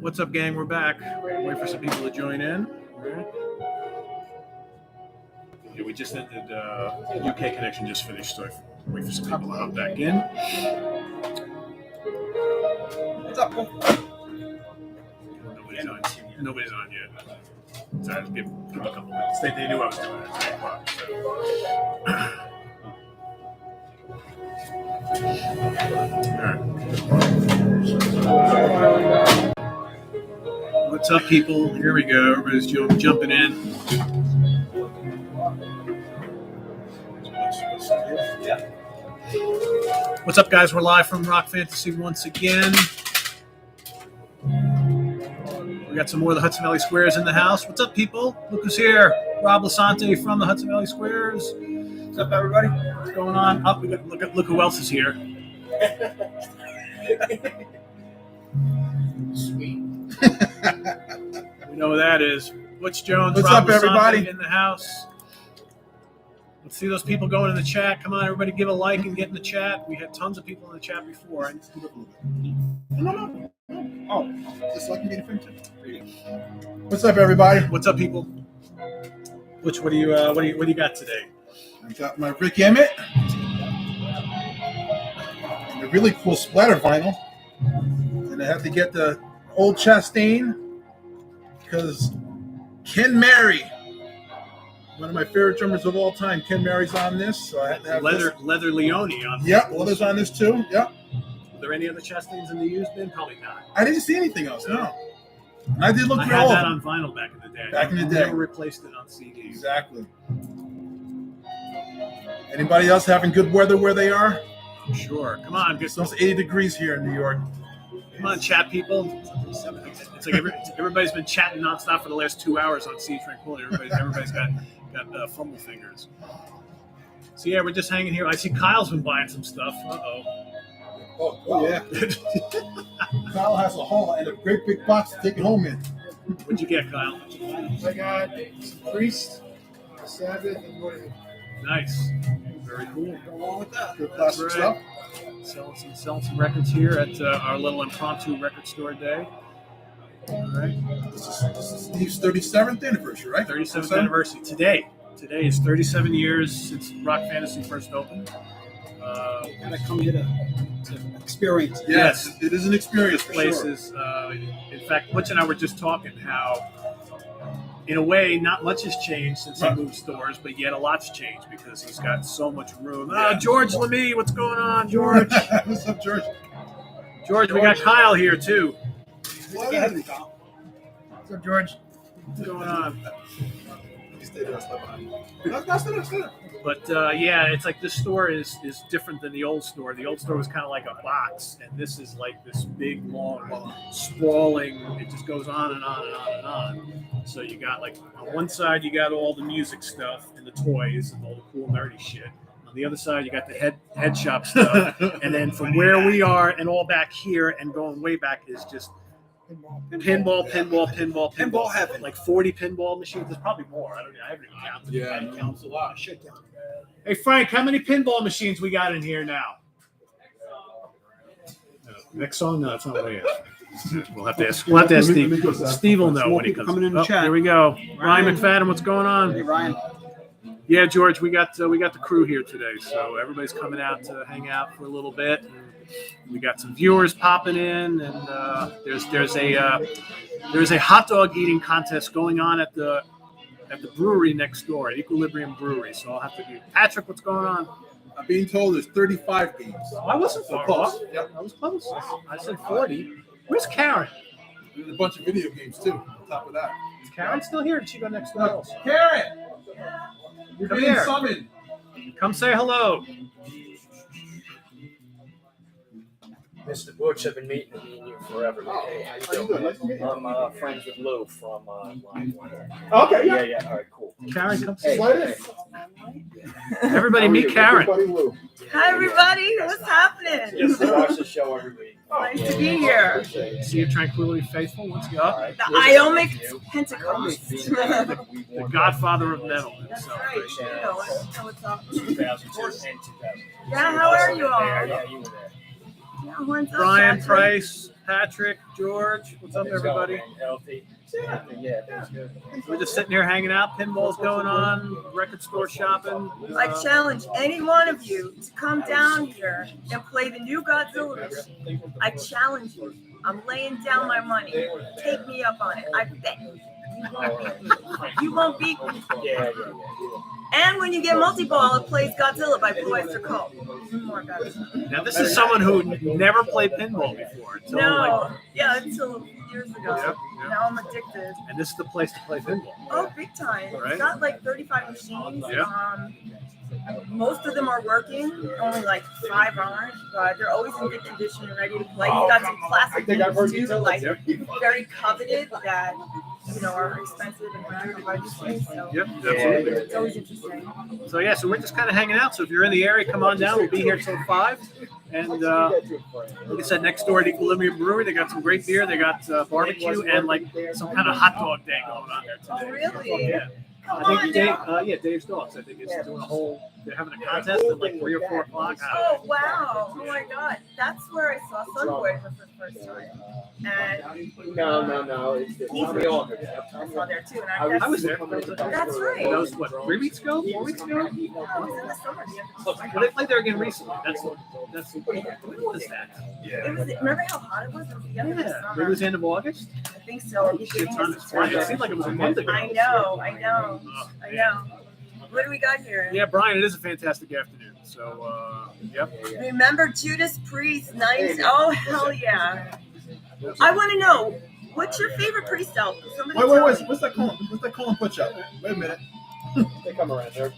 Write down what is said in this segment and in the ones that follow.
What's up, gang? We're back. Wait for some people to join in. Right. Yeah, we just ended. UK connection just finished, so I wait for some people to hop back in. What's up, Paul? Nobody's on yet. So I give them a couple minutes. They knew I was doing it at 3 o'clock. So. What's up, people? Here we go. Everybody's jumping in. What's up, guys? We're live from Rock Fantasy once again. We got some more of the Hudson Valley Squares in the house. What's up, people? Look who's here. Rob Lasante from the Hudson Valley Squares. What's up, everybody? What's going on? Up, look who else is here. Sweet. We know who that is. Butch Jones. What's Rob up, everybody? Lasante in the house. Let's see those people going in the chat. Come on, everybody, give a like and get in the chat. We had tons of people in the chat before. No. Oh, just so I can be the friend too. What's up, everybody? What's up, people? Butch, what do you got today? I got my Rick Emmett and a really cool splatter vinyl, and I have to get the old Chastain because Ken Mary, one of my favorite drummers of all time, Ken Mary's on this, so I have to have Leather Leone on. Yep, Leather's on this too. Yep. Are there any other Chastains in the used bin? Probably not. I didn't see anything else. No. And I did look I through had all that of them. on vinyl back in the day. Back in the I day. never replaced it on CD. Exactly. Anybody else having good weather where they are? Sure. Come on, get It's almost 80 degrees here in New York. Come on, chat people. It's like everybody's been chatting nonstop for the last 2 hours on Sea Tranquility. Everybody's got fumble fingers. So yeah, we're just hanging here. I see Kyle's been buying some stuff. Oh yeah. Kyle has a haul and a great big box to take it home in. What'd you get, Kyle? I got Priest, Sabbath, and Morning. Nice. Very cool. Go along with that. Good plastic stuff. Selling some records here at our little impromptu record store day. All right. This is Steve's 37th anniversary, right? 37th anniversary today. Today is 37 years since Rock Fantasy first opened. Gotta come here to experience. Yes, it is an experience for places. Sure. In fact, Butch and I were just talking how, in a way, not much has changed since he moved stores, but yet a lot's changed because he's got so much room. Yeah. George Lemie, what's going on, George? What's up, George? George, we got Kyle here too. What's up, George? What's going on? That's But yeah, it's like this store is different than the old store. The old store was kind of like a box, and this is like this big, long, sprawling. It just goes on and on and on and on. So you got like on one side you got all the music stuff and the toys and all the cool nerdy shit. On the other side you got the head shop stuff, and then from where we are and all back here and going way back is just pinball heaven. Like 40 pinball machines. There's probably more. I haven't even counted. Yeah, It counts a lot. Shit down. Hey Frank, how many pinball machines we got in here now? Next song? No, that's not what I asked. We'll have to ask Steve. Steve will know when he comes. Coming in the chat. Here we go. Ryan McFadden, what's going on? Hey, Ryan. Yeah, George, we got the crew here today, so everybody's coming out to hang out for a little bit. And we got some viewers popping in, and there's a hot dog eating contest going on at the brewery next door, at Equilibrium Brewery. So I'll have to do. Patrick, what's going on? I'm being told there's 35 games. I wasn't So far close. off. Yep. I was close. I said 40. Where's Karen? There's a bunch of video games too. On top of that, Is Karen still here? Did she go next door also? Karen, you're Come being here. summoned. Come say hello. Mr. Butch, I've been meeting you forever. Hey, how you doing? Nice to meet you. I'm friends with Lou from Line 1. Okay, yeah. Yeah, all right, cool. Karen, come say. Hey, Everybody How are meet you? Karen. Buddy Lou. Hi, everybody. What's happening? Yes, I watch the show every week. Nice to be here. Appreciate it. See you tranquilly faithful. What's All up? right. The Listen, Iomic you. Pentecost. We The won godfather of metal That's himself. right. You know what's up. 2002 and 2000. Yeah, how are you all? Yeah, you were there. Yeah, horns up, Brian, Patrick. Price, Patrick, George. What's up, everybody? Healthy. Yeah, that's good. We're just sitting here hanging out. Pinball's going on. Record store shopping. I challenge any one of you to come down here and play the new Godzilla machine. I challenge you. I'm laying down my money. Take me up on it. I bet you won't beat me. Yeah. And when you get multi-ball, it plays Godzilla by Blue Oyster Cult. Even more Godzilla. Now, this is someone who never played pinball before. Until, No, yeah, until years ago. Yep, yep. Now I'm addicted. And this is the place to play pinball. Oh, big time. Right. It's got like 35 machines. Yeah. Most of them are working, only like 5 aren't, but they're always in good condition and ready to play. You've got some classic games too, like very coveted that are expensive and rare and hard to play. So Yep, absolutely. it's always interesting. So yeah, so we're just kind of hanging out. So if you're in the area, come on down. We'll be here till 5. And like I said, next door at Equilibrium Brewery, they got some great beer. They got barbecue and like some kind of hot dog day going on there today. Oh, really? Yeah. Come I on think Dave, down. Dave's Dogs. I think it's doing a whole. They're having a contest at like 3 or 4 o'clock. Oh, wow. Oh, my God. That's where I saw Sunboy for the first time. And No. It's the older. I saw there too. I And was there. That's right. That was what, 3 weeks ago? 4 weeks ago? I was in the summer. Well, they played there again recently. That's when was that? It was, remember how hot it was? It was the end of the Yeah, summer. it was the end of August. I think so. Shit ton of time. It seemed like it was a month ago. I know. Oh, What do we got here? Yeah, Brian, it is a fantastic afternoon. So, yep. Remember Judas Priest, 90s? Oh, hell yeah. I want to know, what's your favorite Priest album? Somebody tell me. What's that called? What's that called? Push up. Wait a minute. They come around there.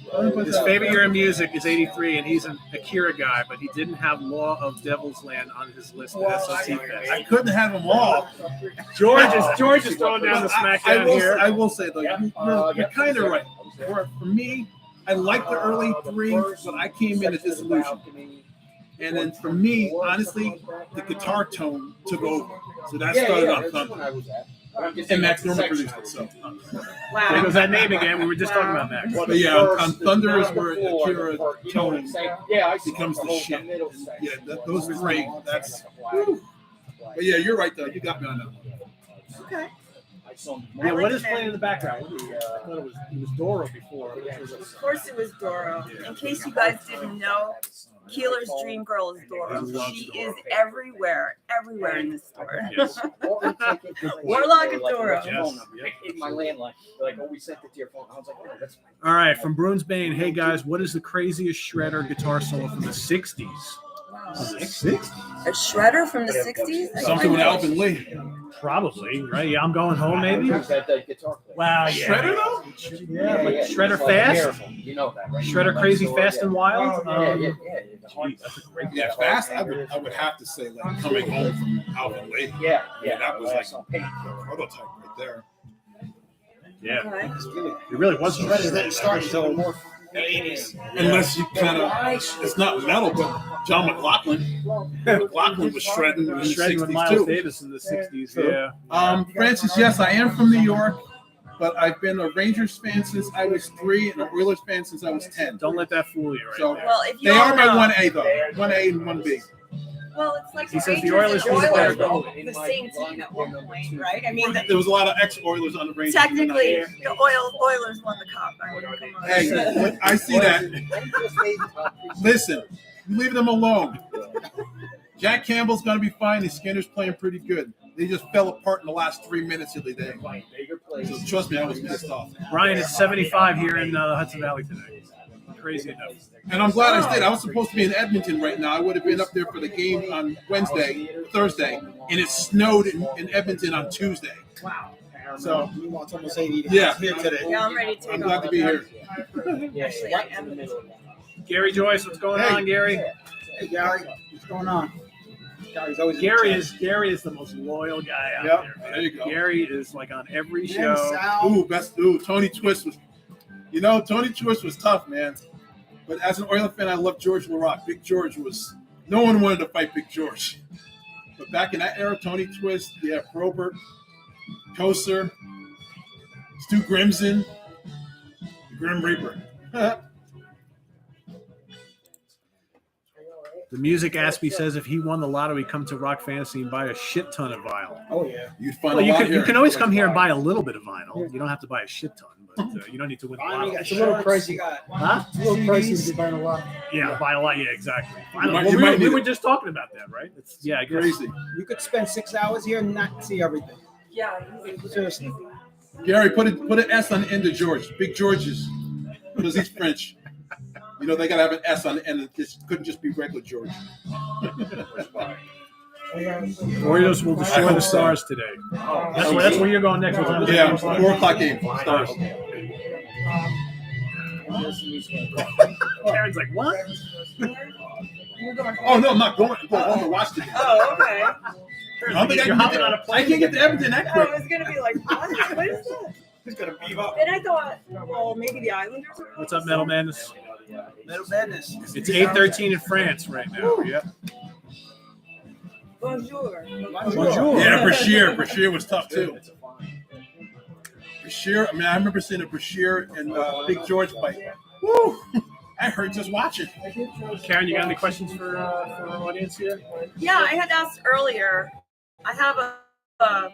His favorite year in music is 83, and he's an Akira guy, but he didn't have Law of Devil's Land on his list at SoT Fest. I couldn't have them all. George is throwing down the smackdown here. I will say though, you're kind of right. For me, I like the early 3, but I came in at Dissolution. And then for me, honestly, the guitar tone took over. So that started on Thunder. And Max Norman produced it. So. There Wow. goes that name again. We were just talking about Max. But yeah, on Thunder is where Akira tone becomes the shit. And yeah, those 3, that's. Whew. But yeah, you're right though. You got me on that one. Okay. Yeah, what is playing in the background? I thought it was Doro before. Of course it was Doro. In case you guys didn't know, Keeler's dream girl is Doro. She is everywhere in the store. Yes. Warlock of Doro. Yes. In my landline. Like, we sent it to your phone. I was like, oh, that's All right, from Bruins Bane. Hey guys, what is the craziest shredder guitar solo from the 60s? 60s? A shredder from the 60s? Something with Alvin Lee. Probably, right? Yeah, I'm going home, maybe. that guitar player. Wow, yeah. Shredder though? Yeah, like Shredder Fast. Careful. You know that, right? Shredder Crazy Fast and Wild. Yeah. Geez, that's a great Yeah, fast. I would have to say like Coming Home from Alvin Lee. Yeah. That was like a prototype right there. Yeah, Okay. it really was Shredder Shredder. didn't start until more 80s. Unless you kind of, it's not metal, but John McLaughlin. McLaughlin was shredding in the Shredding with 60s Miles too. Davis in the 60s. Yeah. Francis, yes, I am from New York, but I've been a Rangers fan since I was 3 and an Oilers fan since I was 10. Don't let that fool you, right? So there. Well, if you they all are my know, 1A though, 1A and 1B. well, it's like He the says the Rangers Oilers and was better Oilers goalie. were the same team at one point, right? I mean, There was a lot of ex-Oilers on the Rangers. technically, the Oilers won the cup. I mean, come on. Hey, I see that. Listen, you leave them alone. Jack Campbell's going to be fine. The Skinner's playing pretty good. They just fell apart in the last 3 minutes of the day. So trust me, I was pissed off. Brian, it's 75 here in the Hudson Valley today. Crazy enough. And I'm glad I stayed. I was supposed to be in Edmonton right now. I would have been up there for the game on Thursday, and it snowed in Edmonton on Tuesday. Wow. So, It's almost 80 yeah, here today. Yeah, I'm ready to I'm go. glad to be here. Actually, I am. Gary Joyce, what's going Hey. on, Gary? Hey, Gary, what's going on? Gary's always Gary is the most loyal guy out Yep, there. Man. there you go. Gary is like on every Yeah, show. Sal. Tony Twist was, Tony Twist was tough, man. But as an Oilers fan, I love George LaRock. Big George no one wanted to fight Big George. But back in that era, Tony Twist, yeah, Probert, Koser, Stu Grimson, the Grim Reaper. The Music Aspie says if he won the lotto, he'd come to Rock Fantasy and buy a shit ton of vinyl. Oh yeah. You'd find Well, a lot you here. can always come here and buy a little bit of vinyl. You don't have to buy a shit ton, but you don't need to win the lotto. It's a little pricey. Huh? It's a little pricey to be buying a lot. Yeah, buy a lot. Yeah, exactly. might- Well, you we, might were, need we were it. just talking about that, right? Yeah, I guess. Crazy. You could spend 6 hours here and not see everything. Yeah. Seriously. Gary, put an S on the end of George. Big George's. Because he's French. You know, they got to have an S on the end. It couldn't just be regular George. Warriors will I destroy hope the so. Stars today. That's where you're going next. What time is it? Yeah, 4 o'clock game. Stars. Karen's like, what? You're going Oh, no, I'm not going. I'm going home to watch the game. Oh, okay. I don't think I You're can hopping get on a I plane. can't get to Edmonton that I quick. was gonna be like, what is that? He's gonna beat up. And I thought, well, maybe the Islanders. What's up, Metal Madness? Metal Madness. It's 8:13 in France right now. Yeah. Bonjour. Bonjour. Yeah, Brashear was tough too. Brashear, I mean, I remember seeing a Brashear and Big George fight. Woo! I heard just watching. Karen, you got any questions for our audience here? Yeah, I had asked earlier. I have a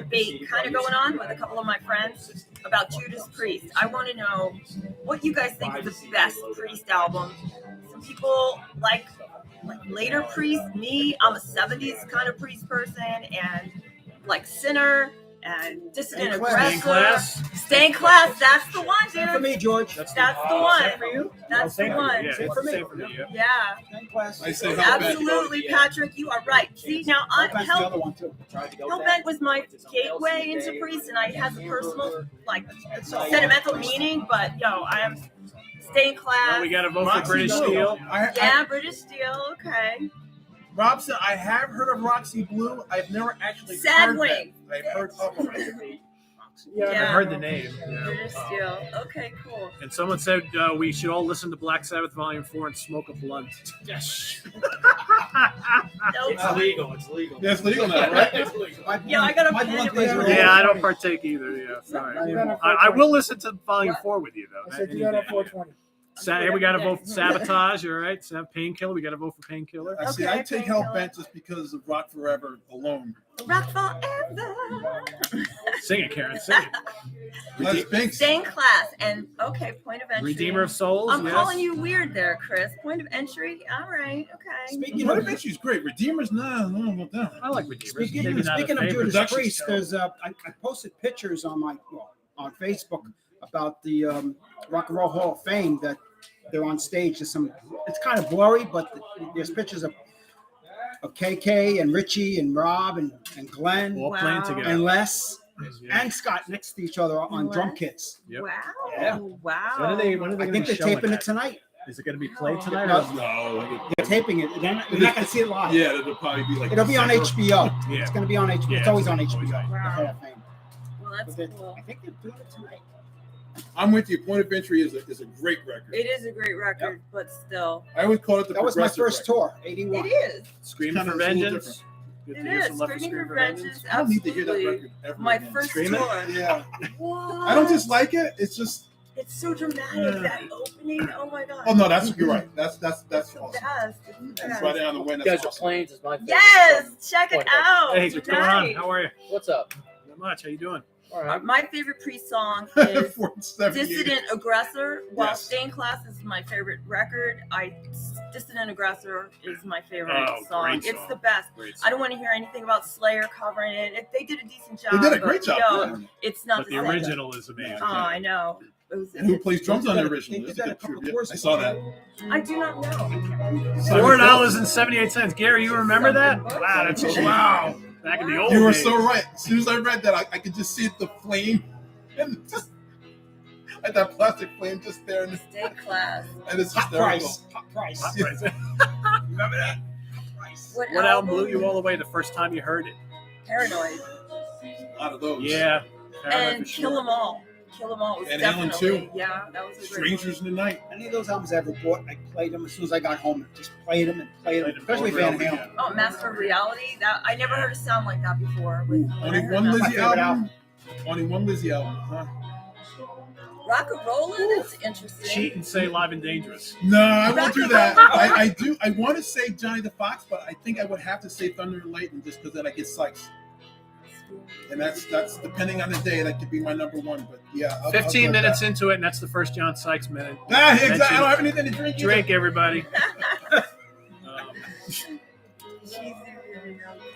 debate kind of going on with a couple of my friends about Judas Priest. I want to know what you guys think is the best Priest album. Some people like later Priest. Me, I'm a 70s kind of Priest person, and like Sinner and Dissident Stained Aggressor. Class. Stained Class, that's the one, Same for dude. me, George. That's the one. For you? That's the Same for one. you. Yeah, Same for me. same for me. Yeah. Yeah, Same class. I say Hellbent. absolutely, Patrick. You are right. See, now Hellbent's the other Hellbent one too. was my gateway into Priest, and I had the personal, like, sentimental meaning. But yo, I am Stained Well, Class. we got to vote for Roxy British Blue. Steel. Yeah, British Steel. Okay. Robson, I have heard of Roxy Blue. I've never actually Sad heard Wing. that. I've heard of it. Yeah, Yeah. I heard the name. British Steel. Okay, cool. And someone said we should all listen to Black Sabbath Volume 4 and smoke a blunt. Yes. Nope. It's legal. It's legal. Yeah, it's legal now, right? It's legal. Yeah, I got a My pen blunt in my is room. ready. Yeah, I don't partake either. Yeah, sorry. I will listen to Volume 4 with you, though. I said Any you got a day. 420. Hey, we got to vote for Sabotage, all right? Painkiller, we got to vote for Painkiller. I see. Okay, I take Painkiller. Hellbent just because of Rock Forever alone. Rock forever. Sing it, Karen, sing it. Les Binks. Stained Class and okay, point of entry. Redeemer of Souls, I'm yes. calling you weird there, Chris. Point of entry. All right. Okay. Speaking What of if she's great? Redeemer's not. No, about that. I like Redeemer. Speaking of Judas Priest, there's I posted pictures on on Facebook about the Rock and Roll Hall of Fame that they're on stage. It's kind of blurry, but there's pictures of KK and Richie and Rob and Glenn all playing Wow. together. and Les Yeah. and Scott next to each other on drum kits. Yep. Wow. Yeah. Wow. When are they I gonna think they're be showing taping that? it tonight. Is it going to be played tonight? No. Or? No. They're taping it. They're not going to see it live. Yeah, it'll probably be like. It'll be on December. HBO. Yeah. It's going to be on HBO. Yeah, It's always on it's HBO. always the on. Hall of Fame. Well, But that's they're- cool. I think they're doing it tonight. I'm with you. Point of Entry is a great record. It is a great record, but still. I would call it the That was my progressive first record. tour, It 81. is. Scream Kinda for is a little Vengeance. Good It to hear is. some love for Screaming for Vengeance. Vengeance. I don't need to hear that Absolutely. record ever My again. first Scream it? tour. Yeah. What? I don't dislike it. It's just. It's so dramatic. Yeah. That opening. Oh my god. Oh no, you're right. That's awesome. Yes. That's right down the way. You That's guys are awesome. planes is my favorite. Yes. Check it Point. out. Hey, what's going on? How are you? What's up? Not much. How you doing? All right. My favorite Priest song is 478. Dissident Aggressor. While Yes. Stained Class is my favorite record, Dissident Aggressor is my favorite Oh, song. great It's song. the best. Great. I don't want to hear anything about Slayer covering it. If they did a decent job. They did a great but, job. yo, Yeah. it's not But the same. original is amazing. Oh, I know. It was, And who plays drums on the original? They That's did a that a good couple trivia. tours I saw that. I do not know. $4.78. Gary, you remember that? Wow, that's wow. Back in the old You were days. so right. As soon as I read that, I could just see the flame, and just like that plastic flame just there, and Stained Class. it's Hot hysterical. price. Hot price. Hot price. Remember that? Price. What album blew you all the way the first time you heard it? Paranoid. A lot of those. Yeah. Paranoid And for Kill sure. 'Em All. Kill 'Em All was And Ellen, definitely. too. Yeah, that was a great Strangers in the Night. Any of those albums I ever bought, I played them as soon as I got home. Just played them and played them, Played them especially over and Van over Halen. again. Oh, Master of Reality. That I never heard a sound like that before. When I Only heard one that. My Lizzie favorite album. Only one Lizzie album. Huh? Rock and rollin'? That's interesting. Cheat and say Live and Dangerous. No, I won't do that. I do. I want to say Johnny the Fox, but I think I would have to say Thunder and Lightning just because then I get Sykes. And that's depending on the day, that could be my number one. But yeah, 15 minutes into it, and that's the first John Sykes minute. Exactly. I don't have anything to drink. Drink, everybody.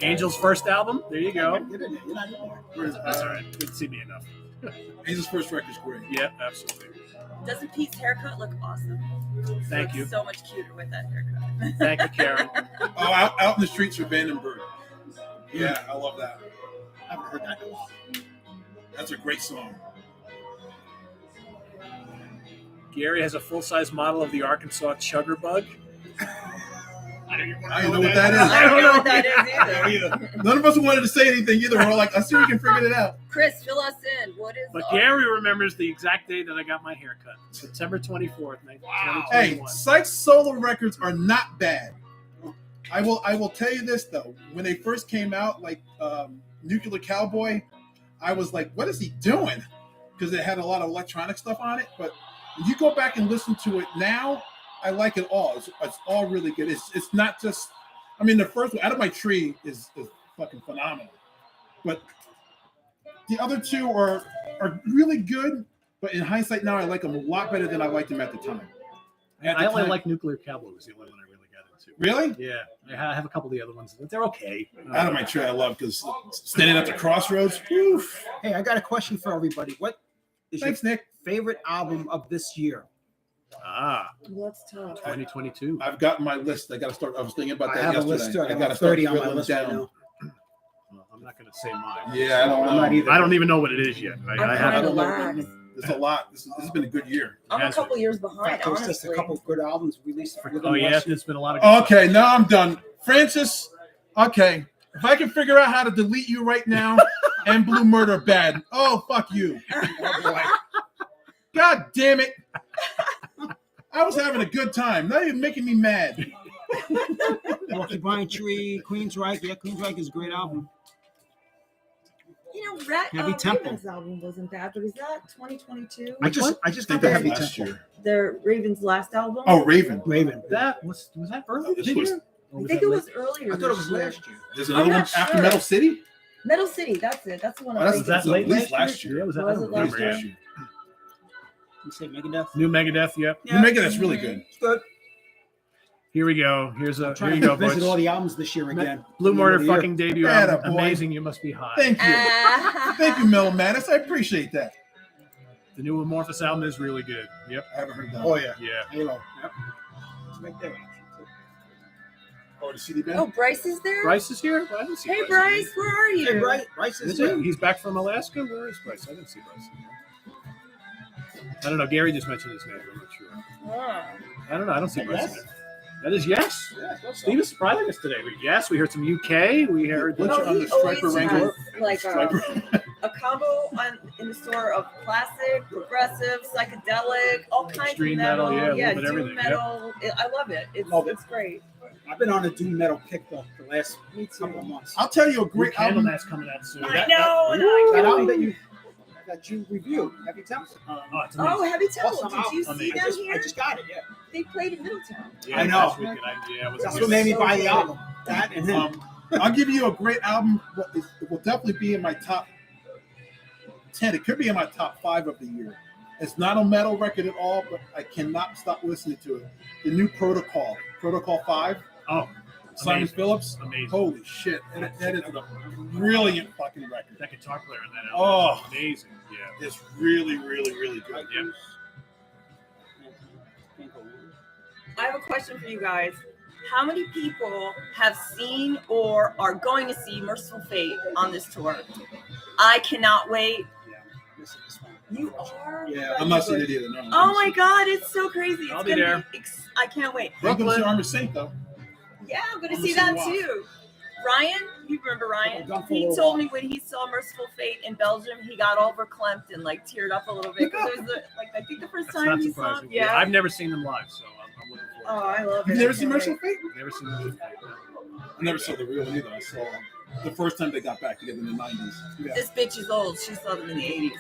Angel's first album. There you go. That's all right. Didn't see me enough. Angel's first record's great. Yeah, absolutely. Doesn't Pete's haircut look awesome? Thank Looks you. So much cuter with that haircut. Thank you, Karen. Oh, out in the streets for Vandenberg. Yeah, I love that. I haven't heard that in a while. That's a great song. Gary has a full-size model of the Arkansas chugger bug. I don't know what that is. I don't know what that is either. None of us wanted to say anything either. We're all like, I see we can figure it out. Chris, fill us in. What is? But Gary remembers the exact day that I got my hair cut. September 24th, 2021. Hey, Sykes solo records are not bad. I will tell you this though. When they first came out, like Nuclear Cowboy, I was like, what is he doing? Because it had a lot of electronic stuff on it. But when you go back and listen to it now, I like it all. It's all really good. It's not just, I mean, the first one, Out of My Tree is fucking phenomenal. But the other two are really good. But in hindsight now, I like them a lot better than I liked them at the time. I only like Nuclear Cowboy was the only one I really got into. Really? Yeah. I have a couple of the other ones. They're okay. Out of My Tree I love because standing at the crossroads. Oof. Hey, I got a question for everybody. What is Thanks, your Nick. favorite album of this year? What's tough? 2022. I've got my list. I got to start. I was thinking about I that have a yesterday. list too. I got gotta about start 30 on my whittling list down. right now. Well, I'm not going to say mine. Yeah, I don't I'm not know. either. I don't even know what it is yet. I I'm have kinda don't know. lax. There's a lot. This has been a good year. I'm a Has couple years In behind, fact, there's honestly. just a couple good albums released within Oh, yeah. last year. It's been a lot of good Okay, now I'm done. Francis, okay. If I can figure out how to delete you right now and Blue Murder bad. Oh, fuck you. Oh, boy. God damn it. I was having a good time. Now you're making me mad. Porcupine Tree, Queensryche. Yeah, Queensryche is a great album. You know, Heavy Tempo. Raven's album wasn't bad, but is that 2022? I just I got think the that Heavy was last Tempo. year. The Raven's last album? Oh, Raven. Raven. That was that early this It was- year? Or I think that it late? was earlier. I thought it was this year. last year. There's I'm another one not after sure. Metal City? Metal City, that's it. That's the one. Oh, I'm that's- Was that thinking. late at least last last year? year. Yeah, was that? Was I it don't last remember. Last year? year. You say Megadeth? New Megadeth, yep. You make it, that's really good. It's good. Here we go. Here Trying you to go, visit all boys. the albums this year again. Blue Murder End of the year. fucking debut Atta album. boy. Amazing. You must be hot. Thank you. Ah. Thank you, Mel Mattis. I appreciate that. The new Amorphous album is really good. Yep. I haven't heard that. Oh, yeah. Yeah. Halo. Yep. It's right there. Oh, the CD band? Oh, Bryce is there? Bryce is here? I didn't see Hey, Bryce. Bryce, where are you? Hey, Bryce is Is here. he? He's back from Alaska? Where is Bryce? I didn't see Bryce. I don't know. Gary just mentioned his name. I'm not sure. Oh. I don't know. I don't see Bryce. Yes. in there. That is yes. Yeah, that's Steve is surprising us today. Yes, we heard some UK. We heard. Bunch No, on he the Striper always Wrangler. has like Striper. a combo in the store of classic, progressive, psychedelic, all kinds Extreme of metal. metal, yeah, a little bit doom everything, metal. I love it. Love it. It's great. I've been on a doom metal kick the last Me couple of too. months. I'll tell you a New great album. Candlemass coming out soon. I know. and I That can't album wait. that you reviewed, Heavy Tempo. Oh, it's amazing. Oh, Heavy Temple. Awesome Did you album. see Amazing. them I here? just got it, yeah. They played in Middletown. Yeah, I know. last weekend, yeah, it was That's amazing. what made me So buy the good. album. That and him. I'll give you a great album. It will definitely be in my top 10. It could be in my top 5 of the year. It's not a metal record at all, but I cannot stop listening to it. The new Protocol 5, Oh, Simon amazing. Phillips. Amazing. Holy shit. That is a brilliant fucking record. That guitar player in that album. Oh. Amazing. Yeah. It's really, really, really good. Yep. I have a question for you guys. How many people have seen or are going to see Merciful Fate on this tour? I cannot wait. This is fun. You are? Yeah, I'm not seeing it either. No. Oh my God, it's so crazy. It's I'll be gonna there. I can't wait. I'm going to see Armor Saint, though. Yeah, I'm going to I'm see gonna that see too. Ryan, you remember Ryan? Gone for a He little told while. me when he saw Merciful Fate in Belgium, he got all verklempt and like teared up a little bit because it was I think the first That's time not he saw him. surprising. Yeah. I've never seen them live, so I'm looking Oh, forward I love it. You've never I seen can't Merciful Fate? to it. Never seen them. I never saw the real one either. I saw the first time they got back together in the 90s. Yeah. This bitch is old. She saw them in the 80s.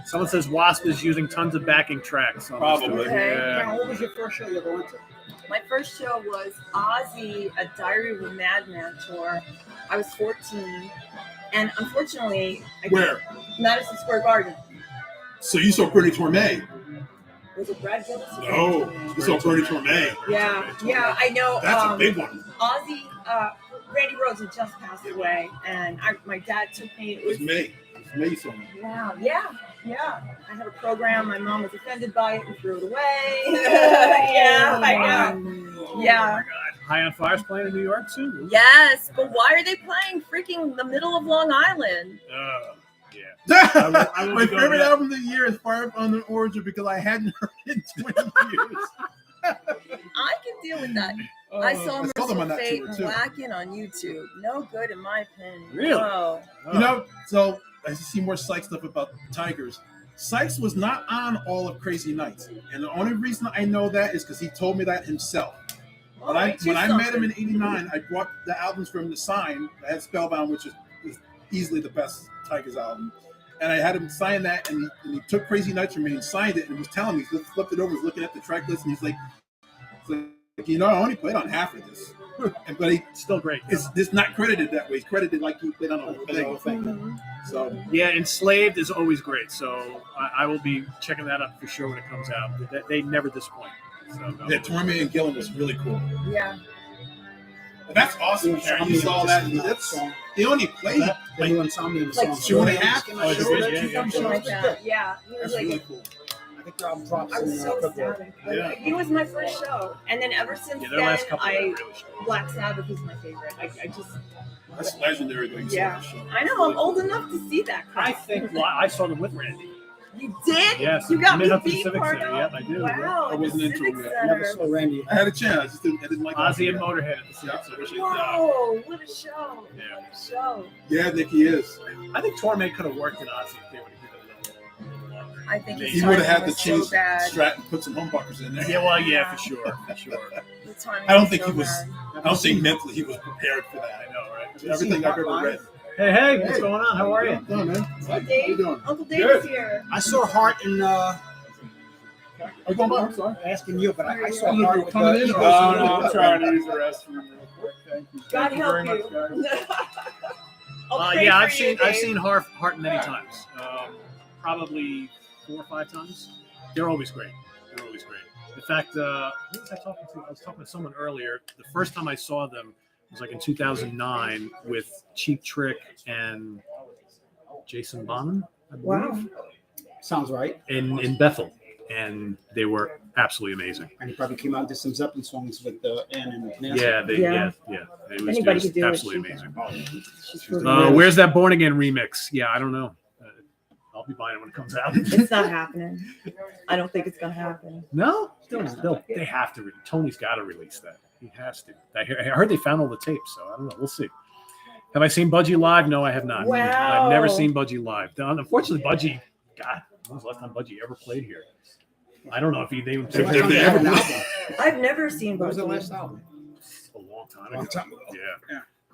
Someone says Wasp is using tons of backing tracks. On Probably. this stuff. Okay. Yeah. Karen, what was your first show you ever went to? My first show was Ozzy, a Diary of a Madman tour. I was 14. And unfortunately, Where? Madison Square Garden. So you saw Bernie Torme? Was it Brad Gillis? No, you saw Bernie Torme. Yeah, I know. That's a big one. Ozzy, Randy Rhoads had just passed away, and my dad took me. It was me. Me saw me. Wow, yeah. I had a program. My mom was offended by it and threw it away. Yeah, I know. Yeah. High on Fire's playing in New York soon. Yes, but why are they playing freaking the middle of Long Island? Yeah. will My be going favorite there. album of the year is Fire on the Origin because I hadn't heard it in 20 years. I can deal with that. I saw I saw them on Merciful that Fate tour, and too. Whacking on YouTube. No good in my opinion. Really? No. You know, so I see more Sykes stuff about Tigers. Sykes was not on all of Crazy Nights, and the only reason I know that is because he told me that himself. When I met him in '89, I brought the albums for him to sign. I had Spellbound, which is easily the best Tigers album, and I had him sign that, and he took Crazy Nights from me and signed it, and he was telling me, he flipped it over, was looking at the track list, and he's like, you know, I only played on half of this, but he Still great. it's not credited that way. He's credited like he played on the whole thing. Mhm. So Yeah, Enslaved is always great. So I will be checking that up for sure when it comes out. They never disappoint. So, yeah, Torme and Gillen was really cool. Yeah. That's awesome, Karen. You saw that. That's he only played The new Insomnium Like song. 2.5. Oh, Sure, yeah, that's- yeah. Something like that. Yeah. He was That's like, really cool. I think the album drops I in was so February. sad. Yeah. He was my first show, and then ever since Yeah, their then, last couple were I really strong. Black Sabbath is my favorite. I just, That's legendary. That you saw yeah. that show. I know. I'm old enough to see that. I crap. think I saw them with Randy. You did? Yes. You got me Mid-Hudson beat Civic part Center. of- Yep, I do. Wow. I wasn't the into Civic it yet. I never Center. saw Randy. I had a chance. I didn't like Ozzy and it. Motorhead at the Yeah. Civic Center. Whoa, what a show. Yeah. What a show. Yeah, I think he is. I think Torme could have worked in Ozzy if they would have given it a little. I think He He would have had to was change so bad. Strat and put some humbuckers in there. Yeah, well, yeah, for sure. For sure. The timing I don't was think so he was. bad. I don't think mentally he was prepared for that. I know, right? Everything I've ever read. Hey, what's going on? How are you? No, man. Hey, Dave. you doing? Uncle Dave Good. is here. I saw Hart in Are you going by? I'm sorry. asking you, but I saw You Hart were with coming in? Eagles. I'm trying to use the restroom real quick. Thank you. God help very much, you. guys. I'll pray Yeah, for I've you, seen Dave. Hart many times. Probably 4 or 5 times. They're always great. They're always great. In fact, who was I talking to? I was talking to someone earlier. The first time I saw them was like in 2009 with Cheap Trick and Jason Bonham, I believe, Wow. Sounds right. in Bethel, and they were absolutely amazing. And he probably came out and did some Zeppelin songs with Ann and Nancy. Yeah, Yeah. It was Anybody just could do it. absolutely She- amazing. She's really Where's that Born Again remix? Yeah, I don't know. I'll be buying it when it comes out. It's not happening. I don't think it's gonna happen. No, they have to. Tony's got to release that. He has to. I heard they found all the tapes, so I don't know. We'll see. Have I seen Budgie live? No, I have not. Wow. I've never seen Budgie live. Unfortunately, Budgie. God, when was the last time Budgie ever played here? I don't know if they If they ever will. I've never seen What was the Budgie. last album? a long time Long ago. time ago.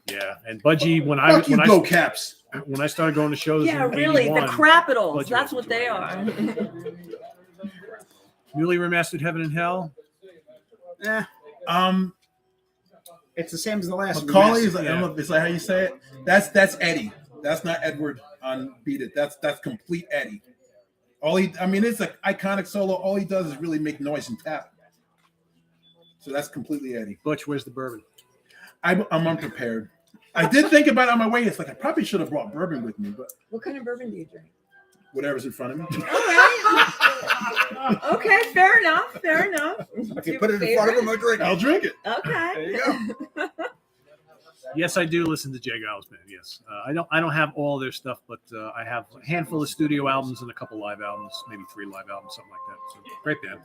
Yeah. And Budgie, when Fuck you, go Caps. when I started going to shows, Yeah, in really, the 81, Crapitals. Budgie That's was what they are. newly remastered Heaven and Hell. It's the same as the last Macaulay remaster. is like, I don't know if it's like how you say it. That's Eddie. That's not Edward on Beat It. That's complete Eddie. It's an iconic solo. All he does is really make noise and tap. So that's completely Eddie. Butch, where's the bourbon? I'm unprepared. I did think about it on my way. It's like I probably should have brought bourbon with me, but What kind of bourbon do you drink? whatever's in front of me. All right. Okay, fair enough. Fair enough. If you put it in front of him, I'll drink it. I'll drink it. Okay. There you go. Yes, I do listen to Jay Giles Band. Yes, I don't have all their stuff, but I have a handful of studio albums and a couple live albums, maybe 3 live albums, something like that. So great band.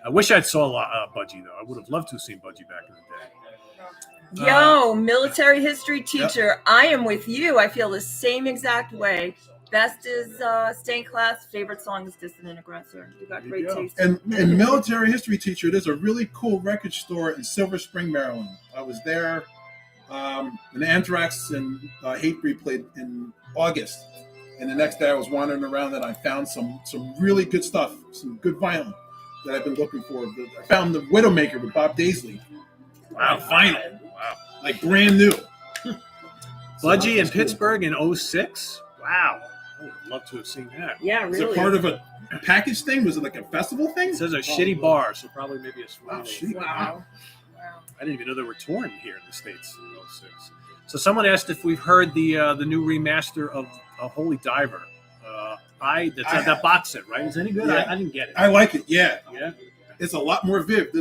I wish I'd saw Budgie though. I would have loved to have seen Budgie back in the day. Yo, military history teacher, I am with you. I feel the same exact way. Best is Stay in Class. Favorite song is Dissident Aggressor. You got great taste. And military history teacher, there's a really cool record store in Silver Spring, Maryland. I was there when Anthrax and Hatebreed played in August. And the next day I was wandering around and I found some really good stuff, some good vinyl that I've been looking for. I found the Widowmaker with Bob Daisley. Wow, vinyl. Wow. Like brand new. Budgie in Pittsburgh in 06. Wow. I would love to have seen that. Yeah, Was really. it part of a package thing? Was it like a festival thing? It says a shitty bar, so probably maybe a small. Oh, shit. Wow. I didn't even know they were touring here in the States in 06. So someone asked if we've heard the new remaster of Holy Diver. That box set, right? Is it any good? Yeah. I didn't get it. I like it, yeah. Yeah. It's a lot more viv.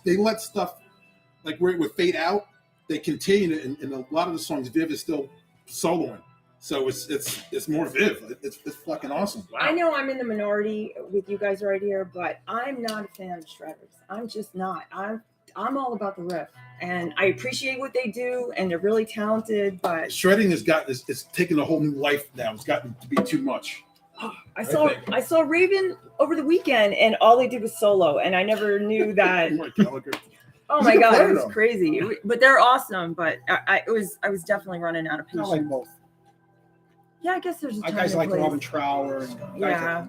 They let stuff, like where it would fade out, they continue it, and a lot of the songs Viv is still soloing. So it's more Viv. It's fucking awesome. Wow. I know I'm in the minority with you guys right here, but I'm not a fan of shredders. I'm just not. I'm all about the riff, and I appreciate what they do, and they're really talented. But Shredding it's taken a whole new life now. It's gotten to be too much. I saw Raven over the weekend, and all they did was solo, and I never knew that. Oh my god, it was crazy. But they're awesome. But I was definitely running out of I patience. like both. Yeah, I guess there's a I time guys and like place. Robin Trower. And Yeah.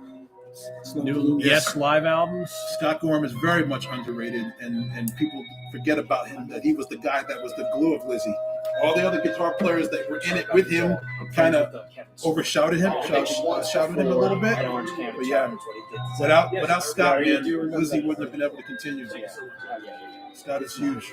New Yes live albums. Scott Gorham is very much underrated, and people forget about him, that he was the guy that was the glue of Lizzie. All the other guitar players that were in it with him kind of overshadowed him, shouted him a little bit. But yeah, without Scott, man, Lizzie wouldn't have been able to continue. Scott is huge.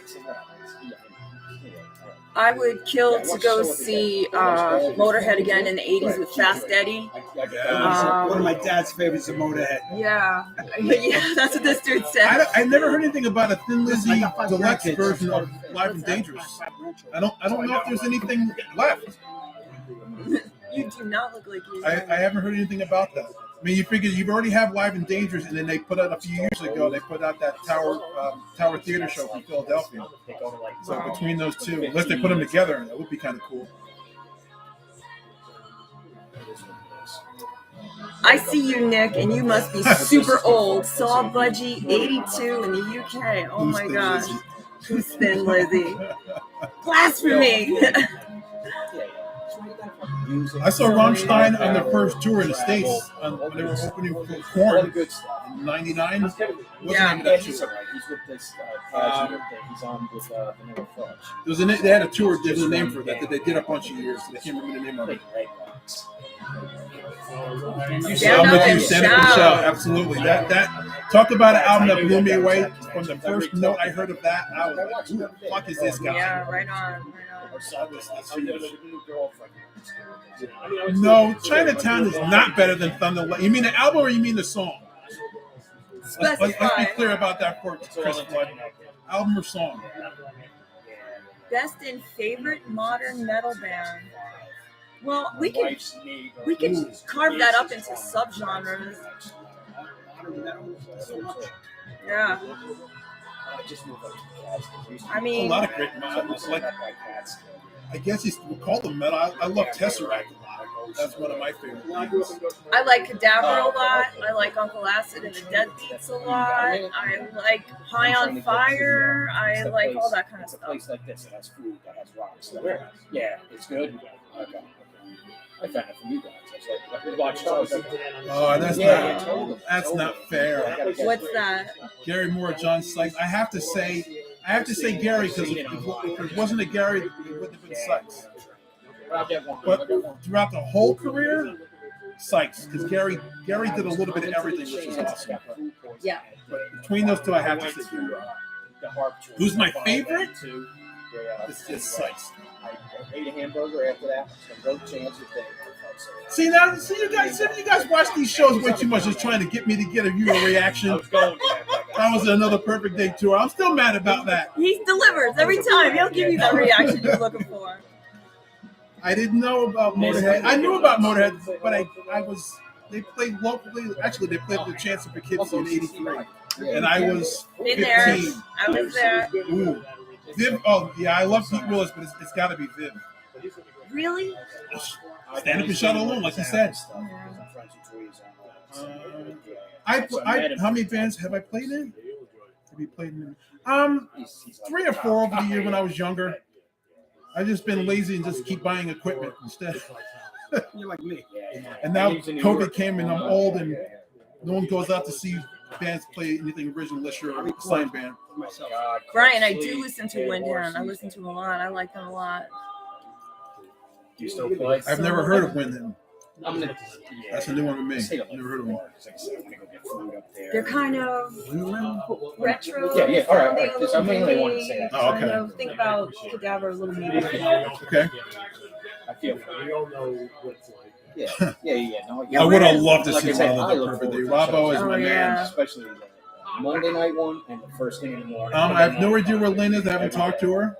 I would kill to go see Motorhead again in the 80s with Fast Eddie. One of my dad's favorites is Motorhead. Yeah. Yeah, that's what this dude said. I never heard anything about a Thin Lizzy deluxe version of Live and Dangerous. I don't know if there's anything left. You do not look like you. I haven't heard anything about that. I mean, you figure you've already have Live and Dangerous, and then they put out a few years ago. They put out that Tower Theater show from Philadelphia. So between those two, unless they put them together, that would be kind of cool. I see you, Nick, and you must be super old. Saw Budgie 82 in the UK. Oh Who's my Thin gosh. Lizzy? Who's Thin Lizzy? Blasphemy. I saw Rammstein on their first tour in the States when they were opening for Korn in '99. What's the name of that tour? He's with this he's on with Vanilla Fudge. They had a tour. There's a name for that they did a bunch of years. I can't remember the name of it. I'm with you, stand up and shout. Absolutely. That talk about an album that blew me away. From the first note I heard of that, I was like, "Who the fuck is this guy?" Yeah, right on. That's huge. No, Chinatown is not better than Thunder. You mean the album or you mean the song? Let's be clear about that for Chris Flood. Album or song? Best and favorite modern metal band. Well, we can carve that up into subgenres. Yeah. I A mean, lot of great metal. Like, I guess we call them metal. I love Tesseract a lot. That's one of my favorite bands. I like Cadaver a lot. I like Uncle Acid and the Deadbeats a lot. I like High on Fire. I like all that kind of stuff. A place like this that has food, that has rocks. Yeah, it's good. Okay. I found it from you guys. I was like, watch those. Oh, that's not fair. What's that? Gary Moore, John Sykes. I have to say Gary, because if it wasn't a Gary, it wouldn't have been Sykes. But throughout the whole career, Sykes, because Gary did a little bit of everything, which is awesome. Yeah. But between those two, I have to say Gary. Who's my favorite? It's just Sykes. I ate a hamburger after that. No chance of that. See you guys watch these shows way too much, just trying to get me to get a viewer reaction. That was another Perfect Day tour. I'm still mad about that. He delivers every time. He'll give you that reaction you're looking for. I didn't know about Motorhead. I knew about Motorhead, but they played locally. Actually, they played the Chance for Kids in '83, and I was 15. In there. I was there. Ooh. Viv. Oh yeah, I love Pete Willis, but it's got to be Viv. Really? Stand up and shout alone, like you said. How many bands have I played in? Have you played in? 3 or 4 over the year when I was younger. I've just been lazy and just keep buying equipment instead. You're like me. And now COVID came and I'm old and no one goes out to see bands play anything original unless you're a sign band. Brian, I do listen to Windhand. I listen to them a lot. I like them a lot. Do you still play? I've never heard of Windham. That's a new one with me. Stay Never heard of them. They're kind of retro. Yeah. All right. I mainly wanted to say that. Oh, okay. Kind of think about Cadaver a little more. Okay. I feel. We all know what's like. Yeah. No, I would have loved to like see I said, one I of the look perfect day. forward to Robbo is Oh, my yeah. man. especially the Monday night one and the first thing in the morning. I have no idea where Lynn is. I haven't talked to her.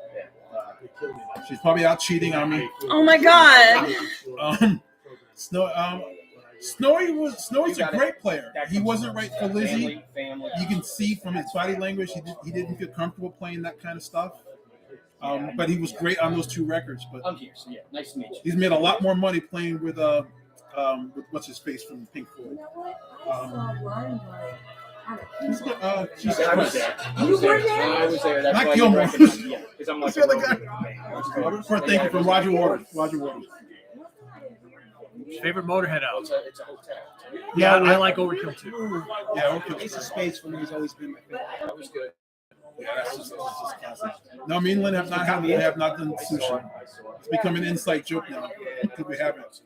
She's probably out cheating on me. Oh my God. Snowy's a great player. He wasn't right for Lizzie. You can see from his body language he didn't feel comfortable playing that kind of stuff. But he was great on those 2 records. But I'm here, so yeah, nice to meet you. he's made a lot more money playing with what's his face from Pink Floyd. I was there. You were there? I was there. That's Not why Gilmore. you recognize me. Yeah, because I'm like Who's the other guy? Thank you from Roger Waters. Roger Waters. Favorite Motorhead album? It's a hotel. Yeah, I like Overkill too. Yeah, okay. Ace of Spades for me has always been my favorite. That was good. Yeah, that's just classic. No, me and Lynn have not done sushi. It's become an inside joke now because we haven't.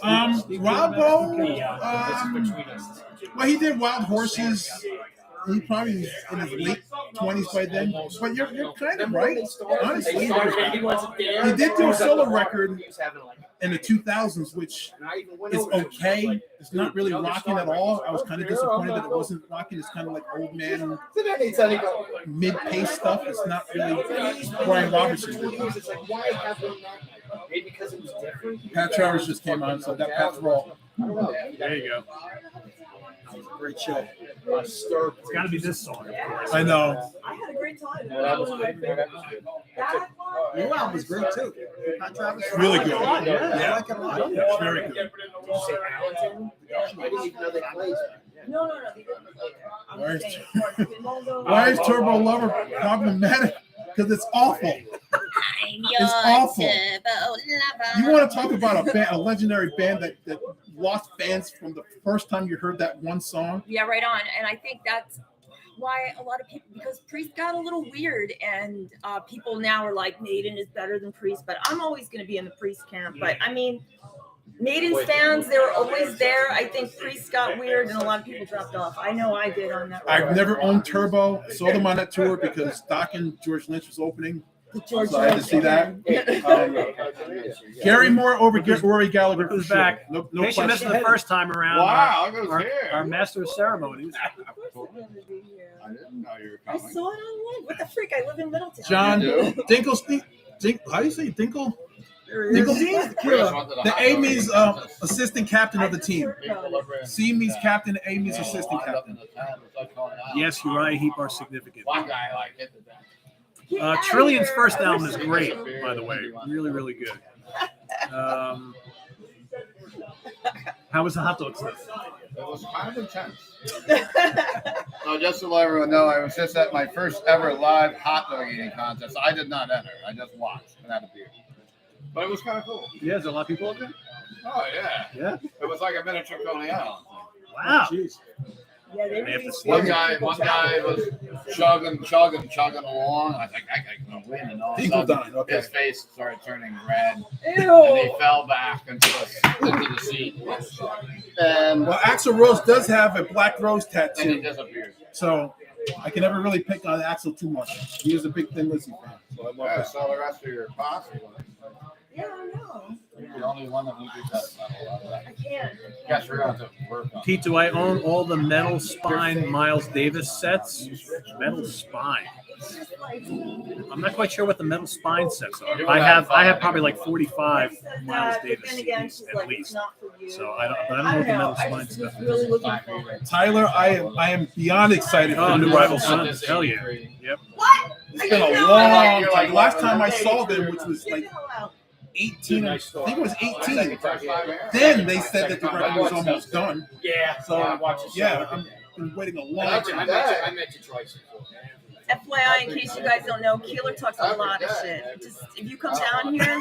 Robbo, well, he did Wild Horses. He probably in his late 20s by then. But you're kind of right, honestly. He did do a solo record in the 2000s, which is okay. It's not really rocking at all. I was kind of disappointed that it wasn't rocking. It's kind of like old man, mid-pace stuff. It's not really Brian Robertson. Maybe because it was different. Pat Travers just came on, so that Pat's raw. There you go. Great show. It's got to be this song, of course. I know. I had a great time. That was good. That was good. Your album was great too. Pat Travers. Really good. I like it a lot. It's very good. Did you say Allenton? I didn't even know they played. No. They didn't play there. I'm Why is- just saying, as far as Pinball goes, Why is Turbo Lover problematic? Because it's awful. It's awful. You want to talk about a legendary band that lost fans from the first time you heard that one song? Yeah, right on. And I think that's why a lot of people, because Priest got a little weird, and people now are like, Maiden is better than Priest, but I'm always going to be in the Priest camp. But I mean, Maiden fans, they were always there. I think Priest got weird, and a lot of people dropped off. I know I did on that. I've never owned Turbo. I saw them on that tour because Doc and George Lynch was opening. George So I had to see that. Gary Moore over Rory Gallagher Who's for back? sure. No In case you missed question. the first time around, Wow, look who's our, here. our master of ceremonies. I didn't know you were I coming. saw it online. What the freak? I live in Middletown. John You do? how do you say Dinkle? Dinklestein? The Amy's assistant captain of the team. C means captain, A means assistant captain. Yes, Uriah Heep are significant. One guy like hit the deck. Get outta Trillion's here. first album is great, by the way. Really, really good. How was the hot dog stuff? It was kind of intense. So just to let everyone know, I was just at my first ever live hot dog eating contest. I did not enter. I just watched and had a beer. But it was kind of cool. Yeah, there's a lot of people up there. Oh, yeah. Yeah. It was like a miniature Coney Island. Wow. Yeah, they They have really to One guy was chugging along. I was like, I can win. And all of a Dinkle sudden, Dine, okay. his face started turning red. And he Ew. fell back into the seat. And Well, Axl Rose does have a black rose he tattoo, disappeared. so I can never really pick on Axl too much. He is a big Thin Lizzy fan, so I love Yeah, that. so the rest of your posse. Yeah, I know. You're the only one that won't do that. I can't. Guess we're going to work on. Pete, do I own all the Metal Spine Miles Davis sets? Metal Spine. I'm not quite sure what the Metal Spine sets are. I have probably like 45 Miles But Davis then again, CDs she's at like, it's least. not for you. So I don't know what the Metal I Spine just was stuff really is. looking forward. Tyler, I am beyond excited Oh, for New New Rival Rival Sons. Hell yeah. Yep. What? It's been a long time. Last time I saw them, which was Get like the hell out. 18. I think it was 18. Then they said that the record was almost done. Yeah. So yeah, I've been waiting a long time. I met you twice. FYI, in case you guys don't know, Keeler talks a lot of shit. Just if you come down here,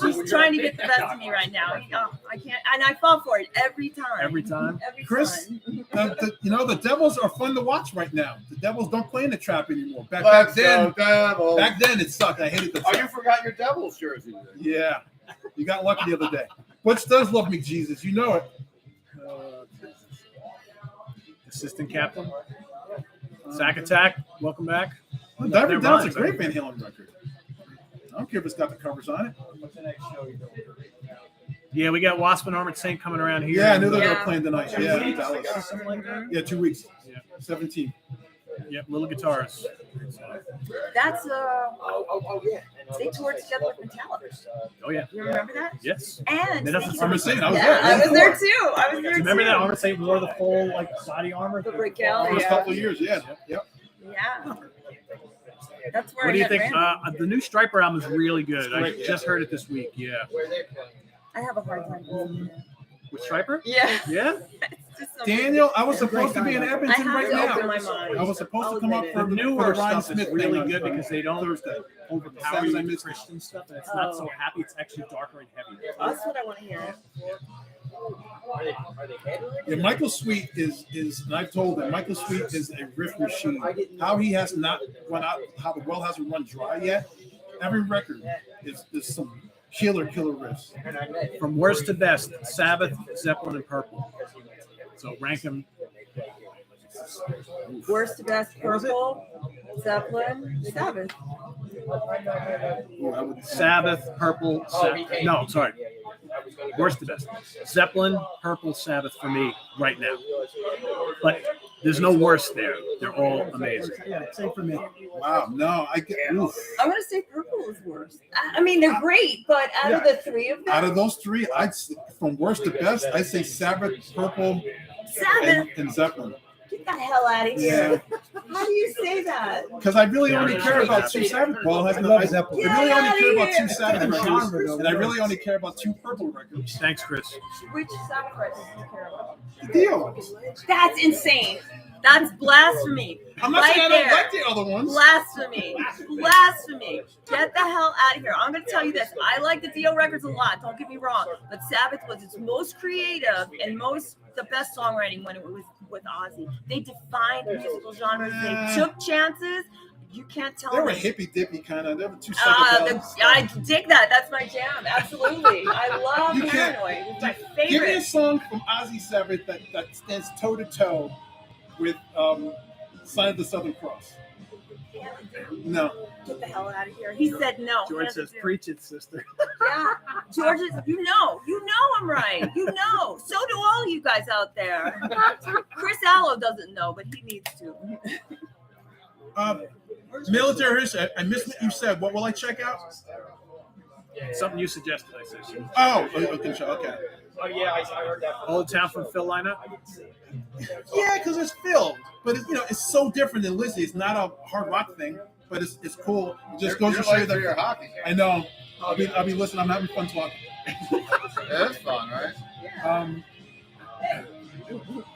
he's trying to get the best of me right now. I can't, and I fall for it every time. Every time. Every Chris, time. the Devils are fun to watch right now. The Devils don't play in the trap anymore. Back Devils. then it sucked. I hated the Oh, trap. you forgot your Devils jersey. Yeah, you got lucky the other day. Butch does love me, Jesus. You know it. Assistant captain. Sack Attack, welcome back. Diver Down's a great Van Halen record. I don't care if it's got the covers on it. Yeah, we got Wasp and Armored Saint coming around here. Yeah, I knew they were Yeah. playing tonight. Yeah, in Dallas. Something like that. Yeah, 2 weeks. Yeah. 17. Yep, little guitars. That's they toured together with Metallica. Oh yeah. You remember that? Yes. And That's speaking Armored of- Saint, I was yeah, there. I was there too. I was there Do you remember too. that Armored Saint wore the full like body armor? The Raquel, First yeah. couple of years, yeah. Yep. Yeah. That's where What I do you met think? Randy. The new Striper album is really good. I Great, yeah. just heard it this week. Yeah. I have a hard time believing it. With Striper? Yeah. Yeah. It's just so Daniel, I was supposed to be in I Edmonton have right to open now. my mind. I was supposed I'll to come up admit for The the newer Ryan stuff Smith is really thing good on because they don't Thursday. overpower Saturday, I you with missed it. Christian stuff, and it's not so Oh. happy. It's actually darker and heavier. That's what I want to hear. Yeah, Michael Sweet is, and I've told him, Michael Sweet is a riff machine. How he has not run out, how the well hasn't run dry yet. Every record is some killer riffs. From worst to best, Sabbath, Zeppelin, and Purple. So rank them. Worst to best, Purple, Zeppelin, Sabbath. Sabbath, Purple. No, sorry. Worst to best. Zeppelin, Purple, Sabbath for me right now. But there's no worst there. They're all amazing. Yeah, same for me. Wow, no, I get oof. I'm gonna say Purple is worst. I mean, they're great, but out of the three of them, Out of those three, from worst to best, I'd say Sabbath, Purple, Sabbath. and Zeppelin. Get the hell out of here. How do you say that? Because I really only care about two Sabbath. Well, I really only care about two Sabbath records, and I really only care about two Purple records. Thanks, Chris. Which Sabbath record do you care about? The deal. That's insane. That's blasphemy. I'm not Right saying I don't there. like the other ones. Blasphemy. Blasphemy. Get the hell out of here. I'm going to tell you this. I like the Dio records a lot. Don't get me wrong. But Sabbath was its most creative and the best songwriting when it was with Ozzy. They defined musical genres. They took chances. You can't tell They were me. hippy dippy kind of. They were two I dig that. That's my jam. Absolutely. I love You can't- Paranoid. It's my Give me a favorite. song from Ozzy Sabbath that stands toe to toe with Sign of the Southern Cross. No. Get the hell out of here. He said no. George Hands says, it. preach it, sister. Yeah, George is, you know I'm right. You know. So do all you guys out there. Chris Allo doesn't know, but he needs to. Military history. I missed what you said. What will I check out? Something you suggested, I said. Oh, okay. Oh yeah, I heard that. Old Town from Phil lineup. Yeah, because it's Phil, but it's so different than Lizzie. It's not a hard rock thing, but it's cool. It just goes to show you that you're hockey. I know. I'll be listening. I'm having fun talking. It's fun, right?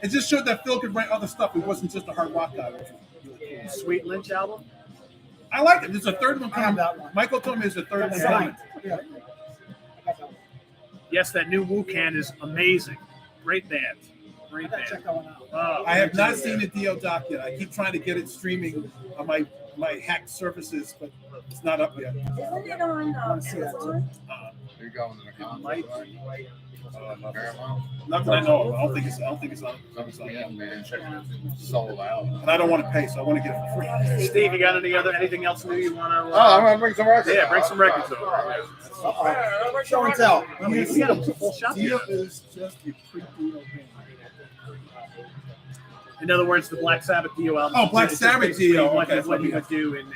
It just showed that Phil could write other stuff. He wasn't just a hard rock guy. Which was really cool. Sweet Lynch album. I like it. There's a third one I have coming. that one. Michael told me there's a third one Signed. coming. Yeah. Yes, that new Wu Can is amazing. Great band. Great Gotta check band. that one out. Oh, I have not seen the Dio doc yet. I keep trying to get it streaming on my hacked services, but it's not up yet. Isn't it on Amazon? You're going to the concert, Mike. right? Paramount? Not that I know of. I don't think it's on. Yeah, man. Sold out. And I don't want to pay, so I want to get it for free. Steve, you got anything else new you want to? Oh, I'm going to bring some records. Yeah, bring some records over. Show and tell. We got a full shop Dio here. is just a pretty Dio band. In other words, the Black Sabbath Dio album. Oh, Black is Sabbath basically Dio. What, Okay, what he okay. would do in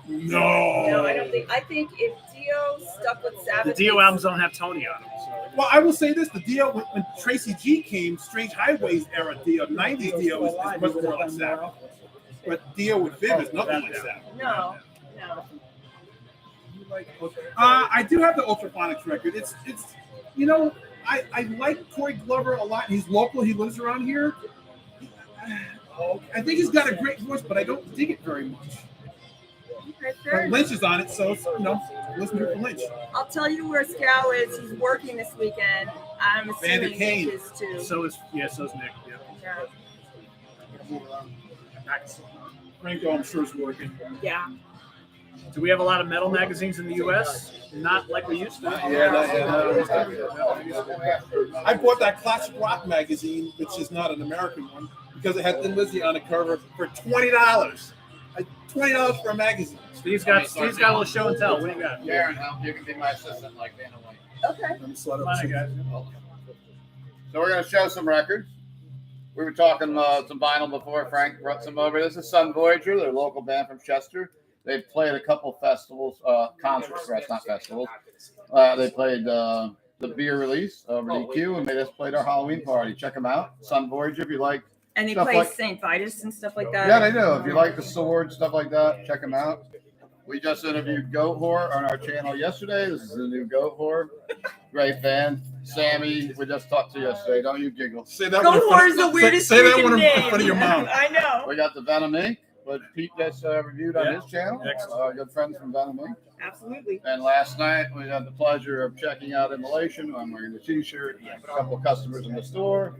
No. No, I don't think. I think if Dio stuck with Sabbath, the Dio albums don't have Tony on them. So. Well, I will say this: the Dio when Tracy G came, Strange Highways era Dio, '90s Dio is much more like Sabbath. But Dio with Viv is nothing like Sabbath. No. like? I do have the Ultraphonics record. It's you know, I like Corey Glover a lot. He's local. He lives around here. I think he's got a great voice, but I don't dig it very much. Okay, fair But Lynch is on it, so it's, listen to it for Lynch. I'll tell you where Scow is. He's working this weekend. I'm assuming Nick Kane. is too. So is Nick. Yeah. Yeah. Franco, I'm sure, is working. Yeah. Do we have a lot of metal magazines in the U.S.? Not like we used to. I bought that classic rock magazine, which is not an American one, because it had Thin Lizzy on the cover for $20. $20 for a magazine. Steve's got a little show and tell. What do you got? Karen, you can be my assistant like Vanna White. Okay. Let me slide Come up. on, guys. So we're going to show some records. We were talking some vinyl before. Frank brought some over. This is Sun Voyager. They're a local band from Chester. They've played a couple festivals, concerts for us, not festivals. They played the beer release over DQ, and they just played our Halloween party. Check them out. Sun Voyager, if you like. And they Stuff play like- St. Vitus and stuff like that. Yeah, they do. If you like the sword, stuff like that, check them out. We just interviewed Goat Whore on our channel yesterday. This is the new Goat Whore. Great band. Sammy, we just talked to yesterday. Don't you giggle. Say that Goat one Whore is the weirdest Say that freaking one in name. front of your mouth. I know. We got the Venom Inc., but Pete just reviewed on his channel. Excellent. Good friends from Venom Inc. Absolutely. And last night we had the pleasure of checking out Immolation. I'm wearing the T-shirt. A couple of customers in the store,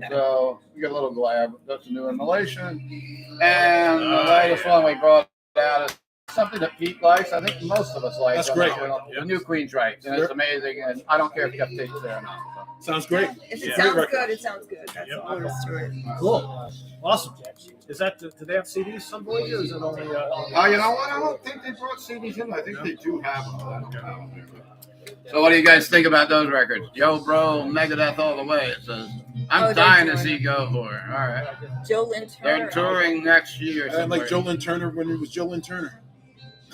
so we got a little glad. That's a new Immolation, and the latest one we brought out is something that Pete likes. I think most of us like. That's great. The new Queensryche, and it's amazing. And I don't care if Jeff Tate's there or not. Sounds great. If it Yeah. sounds Great good, it sounds good. That's all there is to it. Cool. Awesome. Is that, do they have CDs, Sun Voyager, or is it only? You know what? I don't think they brought CDs in. I think they do have them. I don't know. So what do you guys think about those records? Yo, bro, Megadeth all the way. It says, I'm Oh, dying to they're see Go For It. All right. Joe Lynn They're Turner. touring next year. I like Joe Lynn Turner when it was Joe Lynn Turner.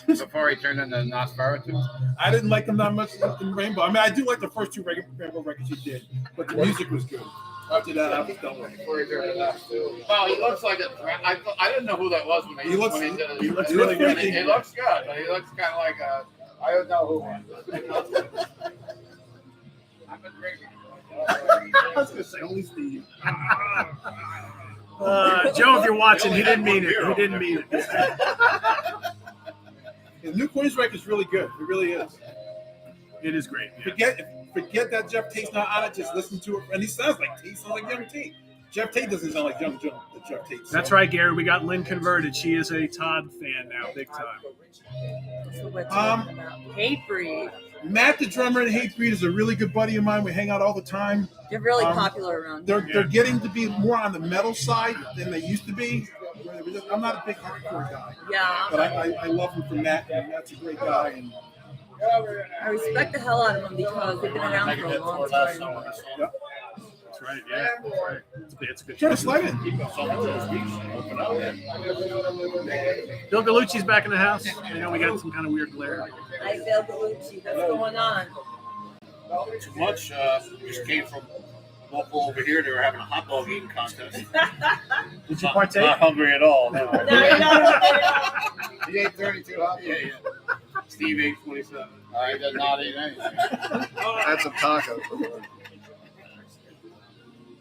Before he turned into Nosferatu. I didn't like him that much in Rainbow. I mean, I do like the first two Rainbow records he did, but the music was good. After that, I was done with it. Well, he looks like I didn't know who that was when He looks- when he did it. he looks really good. He looks good, but he looks kind of like a. I don't know who. I've been drinking. I was going to say, only Steve. Joe, if you're watching, he didn't mean it. He didn't mean it. The new Queensryche is really good. It really is. It is great. Yeah. Forget that Jeff Tate's not on it. Just listen to it, and he sounds like Tate. Sounds like young Tate. Jeff Tate doesn't sound like young Jeff Tate. That's right, Gary. We got Lynn converted. She is a Todd fan now, big time. So we're talking about Hatebreed. Matt, the drummer in Hatebreed, is a really good buddy of mine. We hang out all the time. They're really popular around here. They're getting to be more on the metal side than they used to be. I'm not a big hardcore guy, Yeah. but I love him for Matt, and Matt's a great guy. And I respect the hell out of them because they've been around for a long time. That's right, yeah. That's right. It's a good Just like it. Bill Gallucci's back in the house. You know, we got some kind of weird glare. Hi, Bill Gallucci. What's going on? Too much. Just came from local over here. They were having a hot dog eating contest. Did you partake? Not hungry at all. No. He ate 32 hot dogs. Yeah. Steve ate 27. I did not eat anything. That's some tacos.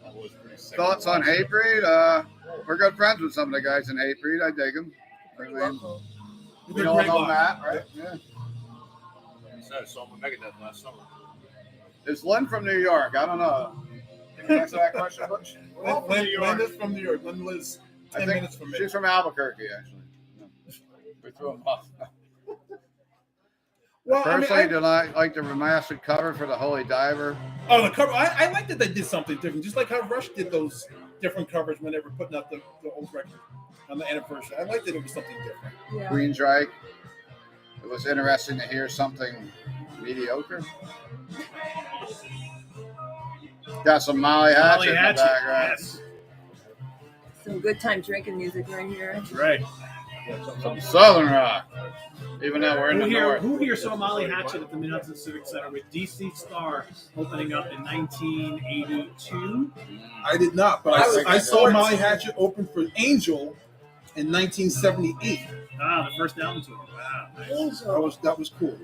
That was pretty sick. Thoughts on Hatebreed? We're good friends with some of the guys in Hatebreed. I dig them. Pretty local. We all know Matt, right? Yeah. He said I saw him with Megadeth last summer. Is Lynn from New York? I don't know. Can you answer that question, Butch? Lynn is from New York. Lynn lives 10 minutes from me. She's from Albuquerque, actually. We threw them off. Well, Personally, did I like the remastered cover for the Holy Diver? Oh, the cover. I like that they did something different, just like how Rush did those different covers when they were putting out the old record on the anniversary. I liked that it was something different. Yeah. Queensryche. It was interesting to hear something mediocre. Got some Molly Hatchet in the background. Yes. Some good time drinking music right here. That's right. Some Southern rock. Even though we're in the north. Who here saw Molly Hatchet at the Minnetonka Civic Center with DC Star opening up in 1982? I did not, but I saw Molly Hatchet open for Angel in 1978. Ah, the first album tour. Wow. Nice. Angel. That was cool.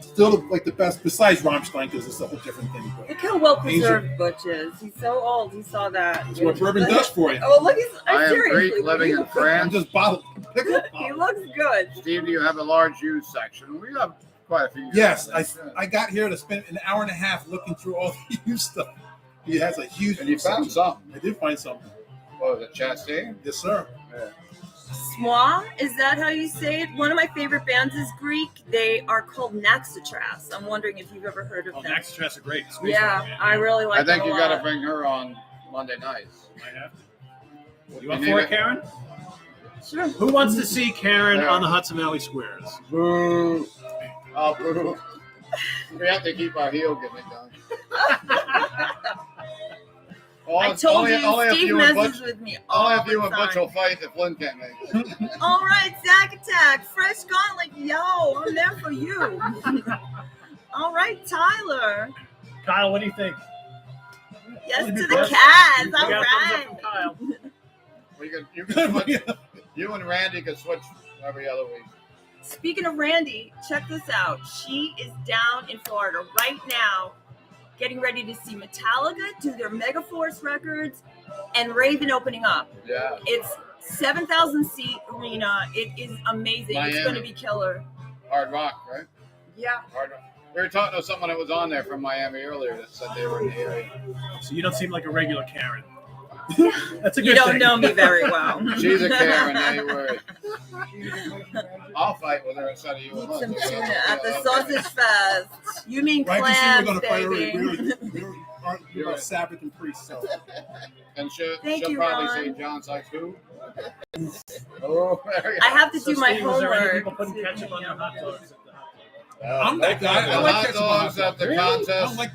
Still like the best besides Rammstein because it's a whole different thing. But Look how well preserved Butch is. He's so old. He saw that. that's what bourbon does for you. Oh, look, I am seriously. Greek living in I'm France. just bottled. He looks good. Steve, do you have a large used section? We have quite a few. Yes, I got here to spend an hour and a half looking through all the used stuff. He has a huge. And you found section. something. I did find something. What was it, Chastain? Yes, sir. Swa, is that how you say it? One of my favorite bands is Greek. They are called Naxatras. I'm wondering if you've ever heard of Oh, them. Max Stress are great. Space Yeah, Rock, man. I really like I think them you a got to lot. bring her on Monday nights. Might have to. You You want need for it? it, Karen? Sure. Who wants to see Karen Yeah. on the Hudson Valley Squares? Boo. Oh, boo. We have to keep our heel gimmick going. I told you, only if Steve you and messes Butch, with me only all if you the and Butch time. will fight if Lynn can't make it. All right, Zack Attack, fresh gauntlet, yo, I'm there for you. All right, Tyler. Kyle, what do you think? Yes to We the got- Cavs. We All got a thumbs up right. from Kyle. You can switch. You and Randy can switch every other week. Speaking of Randy, check this out. She is down in Florida right now, getting ready to see Metallica do their Megaforce records and Raven opening up. Yeah. It's 7,000 seat arena. It is amazing. It's Miami. going to be killer. Hard Rock, right? Yeah. Hard Rock. We were talking to someone that was on there from Miami earlier that said they were in the area. So you don't seem like a regular Karen. That's a good You don't thing. know me very well. She's a Karen, anyway. I'll fight with her instead of you. Eat and Lynn. some tuna at the Sausage Fest. You mean Right, clams, we're going to fight baby. already. We aren't about Sabbath and Priest. So. And she'll Thank you, probably Ron. say John Sykes who? Oh, there you I have to So do my Steve, was there any homework. people putting ketchup on their hot dogs at the hot dog? I'm that guy. The I like hot ketchup on dogs at the I contest.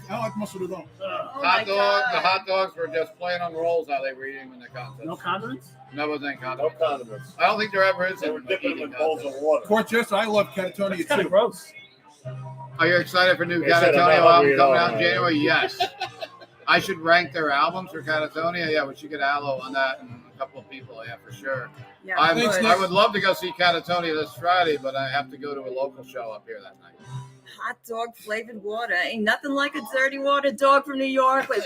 don't like mustard at all. Oh my Hot dog. God. The hot dogs were just plain on rolls how they were eating in the contest. No condiments? No, it wasn't condiments. No condiments. I don't think there ever is They a were dipping them eating in bowls contest. of water. Court Jester, I love Catatonia That's kind too. of gross. Are you excited for new They said Catatonia I'm not album hungry at coming all, out in man. January? Yes. I should rank their albums for Catatonia. Yeah, we should get Aloe on that and a couple of people. Yeah, for sure. Yeah, I Thanks, good. Nick. would love to go see Catatonia this Friday, but I have to go to a local show up here that night. Hot dog flavored water. Ain't nothing like a dirty water dog from New York with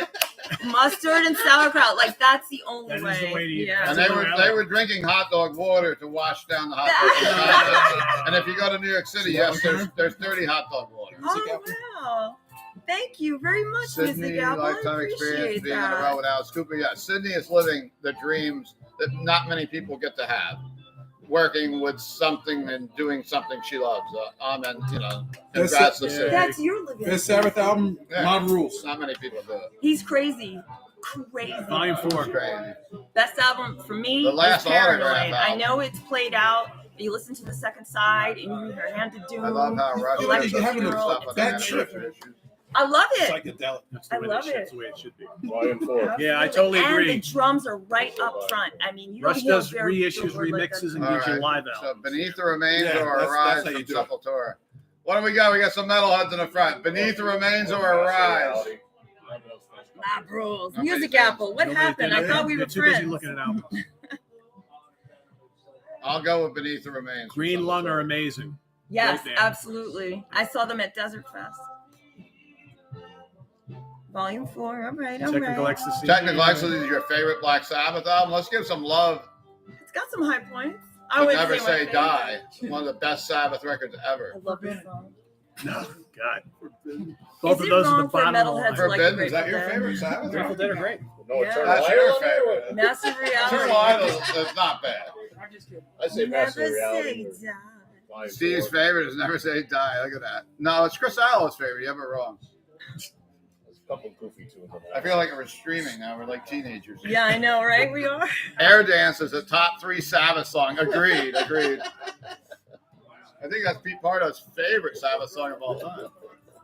mustard and sauerkraut. Like, that's the only That way. is the way to eat. Yeah. And That's they were drinking hot dog water to wash down the hot dog. And if you go to New York City, yes, there's dirty hot dog water. Oh, wow. Thank you very much, Sydney, Mr. Apple. I lifetime experience appreciate being on the road that. with Alice Cooper. Yeah, Sydney is living the dreams that not many people get to have. Working with something and doing something she loves. Amen. That's Congrats to it. Sydney. That's your living. Best Sabbath album, Yeah. Mob Rules. Not many people do it. He's crazy. Crazy. Volume 4. Crazy. Best album for me The last is Paranoid. Autograph I album. know it's played out. You listen to the second side and you hear Hand of Doom. I love how Rush Electric You're having a Funeral. stuff with bad that trip. issues. I love it. Psychedelic. That's the I way love that it. shit's the way it should be. Volume 4. Yeah, I totally and agree. the drums are right up front. I mean, you Rush don't hear does very reissues, good like remixes, and All gives you right. live So albums. Beneath the Remains Yeah, or that's Arise how from you do it. Sepultura. What do we got? We got some metalheads in the front. Beneath the Remains or Arise? My bros. Nobody Music thinks- Apple. What Nobody happened? thinks- I thought we they're were too busy friends. looking at albums. I'll go with Beneath the Remains. from Green Lung Sepultura. are amazing. Yes, Great band. absolutely. I saw them at Desert Fest. Volume 4. All right, all Technical right. Ecstasy. Technical Ecstasy is your favorite Black Sabbath album. Let's give some love. It's got some high points. I But would Never say, Say my favorite. Die. One of the best Sabbath records I ever. love this song. No, God. Is Both of it those are wrong the for bottom of the metalheads line. to like Forbidden, the is that your Grateful favorite Dead? Sabbath? Grateful Dead are great. No, Yeah. Eternal That's Idol your on there? favorite. Massive Eternal Reality. Idol is not bad. I say Never Master Reality. say die. Volume Steve's 4. favorite is Never Say Die. Look at that. No, it's Chris Allo's favorite. You have it wrong. There's a couple goofy tunes on I there. feel like we're streaming now. We're like teenagers. Yeah, I know, right? We are. Air Dance is a top 3 Sabbath song. Agreed. I think that's Pete Pardo's favorite Sabbath song of all time.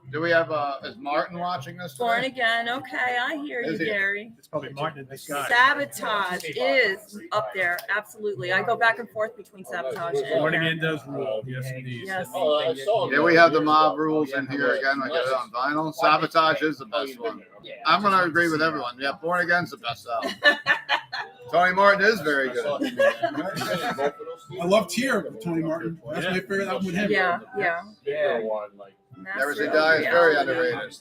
Do we have, is Martin watching this Born today? Again. Okay, I hear you, Is he? Gary. It's probably Martin in disguise. Sabotage is up there. Absolutely. I go back and forth between Sabotage and Born Again does rule. Yes, indeed. Yes. Yeah, we have the mob rules in here again. We got it on vinyl. Sabotage is the best one. I'm going to agree with everyone. Yeah, Born Again's the best album. Tony Martin is very good. I love Tear with Tony Martin. That's my favorite album with him. Yeah. Never Say Die is very underrated.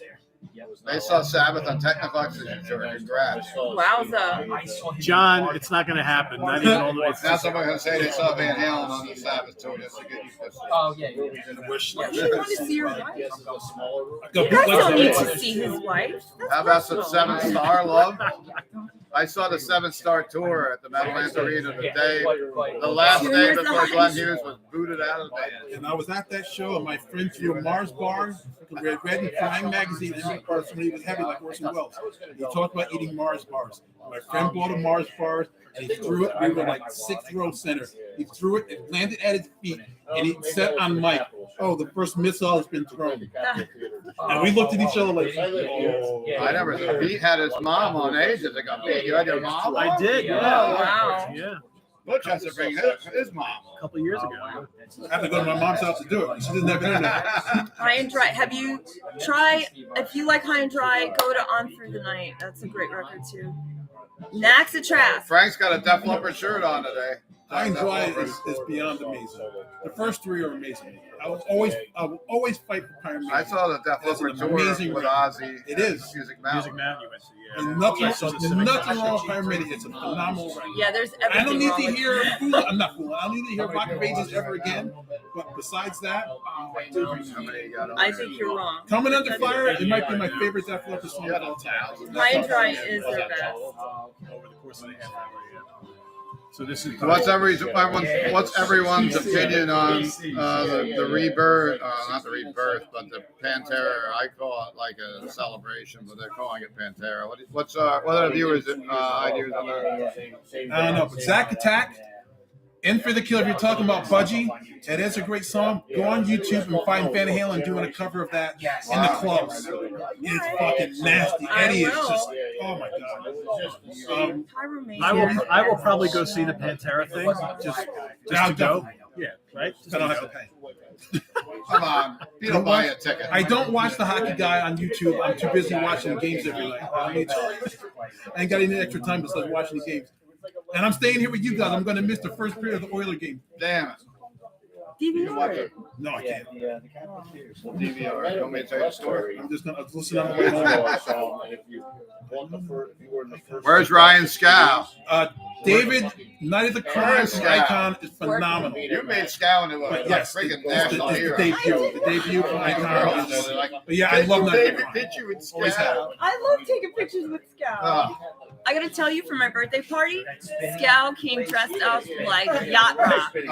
They saw Sabbath on Technivox and congrats. Wowza. John, it's not going to happen. Not even all the way. Now someone's going to say they saw Van Halen on the Sabbath tour just to get you pissed off. Yeah, you want to see your wife. I got You guys bootlegs don't of need it. to see his wife. How about some 7 Star love? I saw the 7 Star tour at the Meadowlands Arena the last day before Glenn Hughes was booted out of the band. And I was at that show, and my friend threw a Mars bar. We had read in Flying Magazine, and somebody was heavy like Orson Welles. He talked about eating Mars bars. My friend bought a Mars bar, and he threw it. We were like 6th row center. He threw it, it landed at his feet, and he said on mic, "Oh, the first missile has been thrown." And we looked at each other like, "Oh." I never knew. He had his mom on ages ago. You had your mom? I did. Yeah. Oh, wow. Yeah. Butch has to bring his mom. A couple of years ago. I had to go to my mom's house to do it. She didn't have internet. High and Dry. Have you tried? If you like High and Dry, go to On Through the Night. That's a great record too. Naxa Trask. Frank's got a Def Leppard shirt on today. High and Dry is beyond amazing. The first 3 are amazing. I will always fight for Pyramid. I saw the Def That's an Leppard tour amazing with record. Ozzy. It is. Music Music Mountain. Man, you went to. There's Yeah. nothing wrong with Pyramid. It's a phenomenal record. Yeah, there's I don't everything need wrong to with hear Fool. I'm not fooling. I don't need to hear Rock of Ages ever again. But besides that, How many you got on I there? think you're wrong. Coming Under Fire, it might be my favorite Def Leppard song of all time. High and Dry is their best. Over the course of the half hour, yeah. So this is. What's everyone's opinion on the rebirth? Not the rebirth, but the Pantera. I call it like a celebration, but they're calling it Pantera. What are the viewers' ideas on that? I don't know, but Zack Attack, In for the Kill. If you're talking about Budgie, it is a great song. Go on YouTube and find Van Halen doing a cover of that in the clubs. It's fucking nasty. Eddie is just, oh my god. I will probably go see the Pantera thing just to go. Yeah, right. I don't have to pay. Come on, you don't buy a ticket. I don't watch the hockey guy on YouTube. I'm too busy watching the games every night. I ain't got any extra time besides watching the games. And I'm staying here with you guys. I'm going to miss the first period of the Oiler game. Damn it. DVR. No, I can't. DVR. You want me to tell you the story? I'm just going to listen on the way home. Where's Ryan Scow? David, Night of the Crimes Icon is phenomenal. You made Scow into a But yes, freaking it's national the hero. debut. The debut for Icon is. But yeah, I love Night of the Crimes. Always have. I love taking pictures with Scout. I gotta tell you, for my birthday party, Scout came dressed up like Yacht Rock. It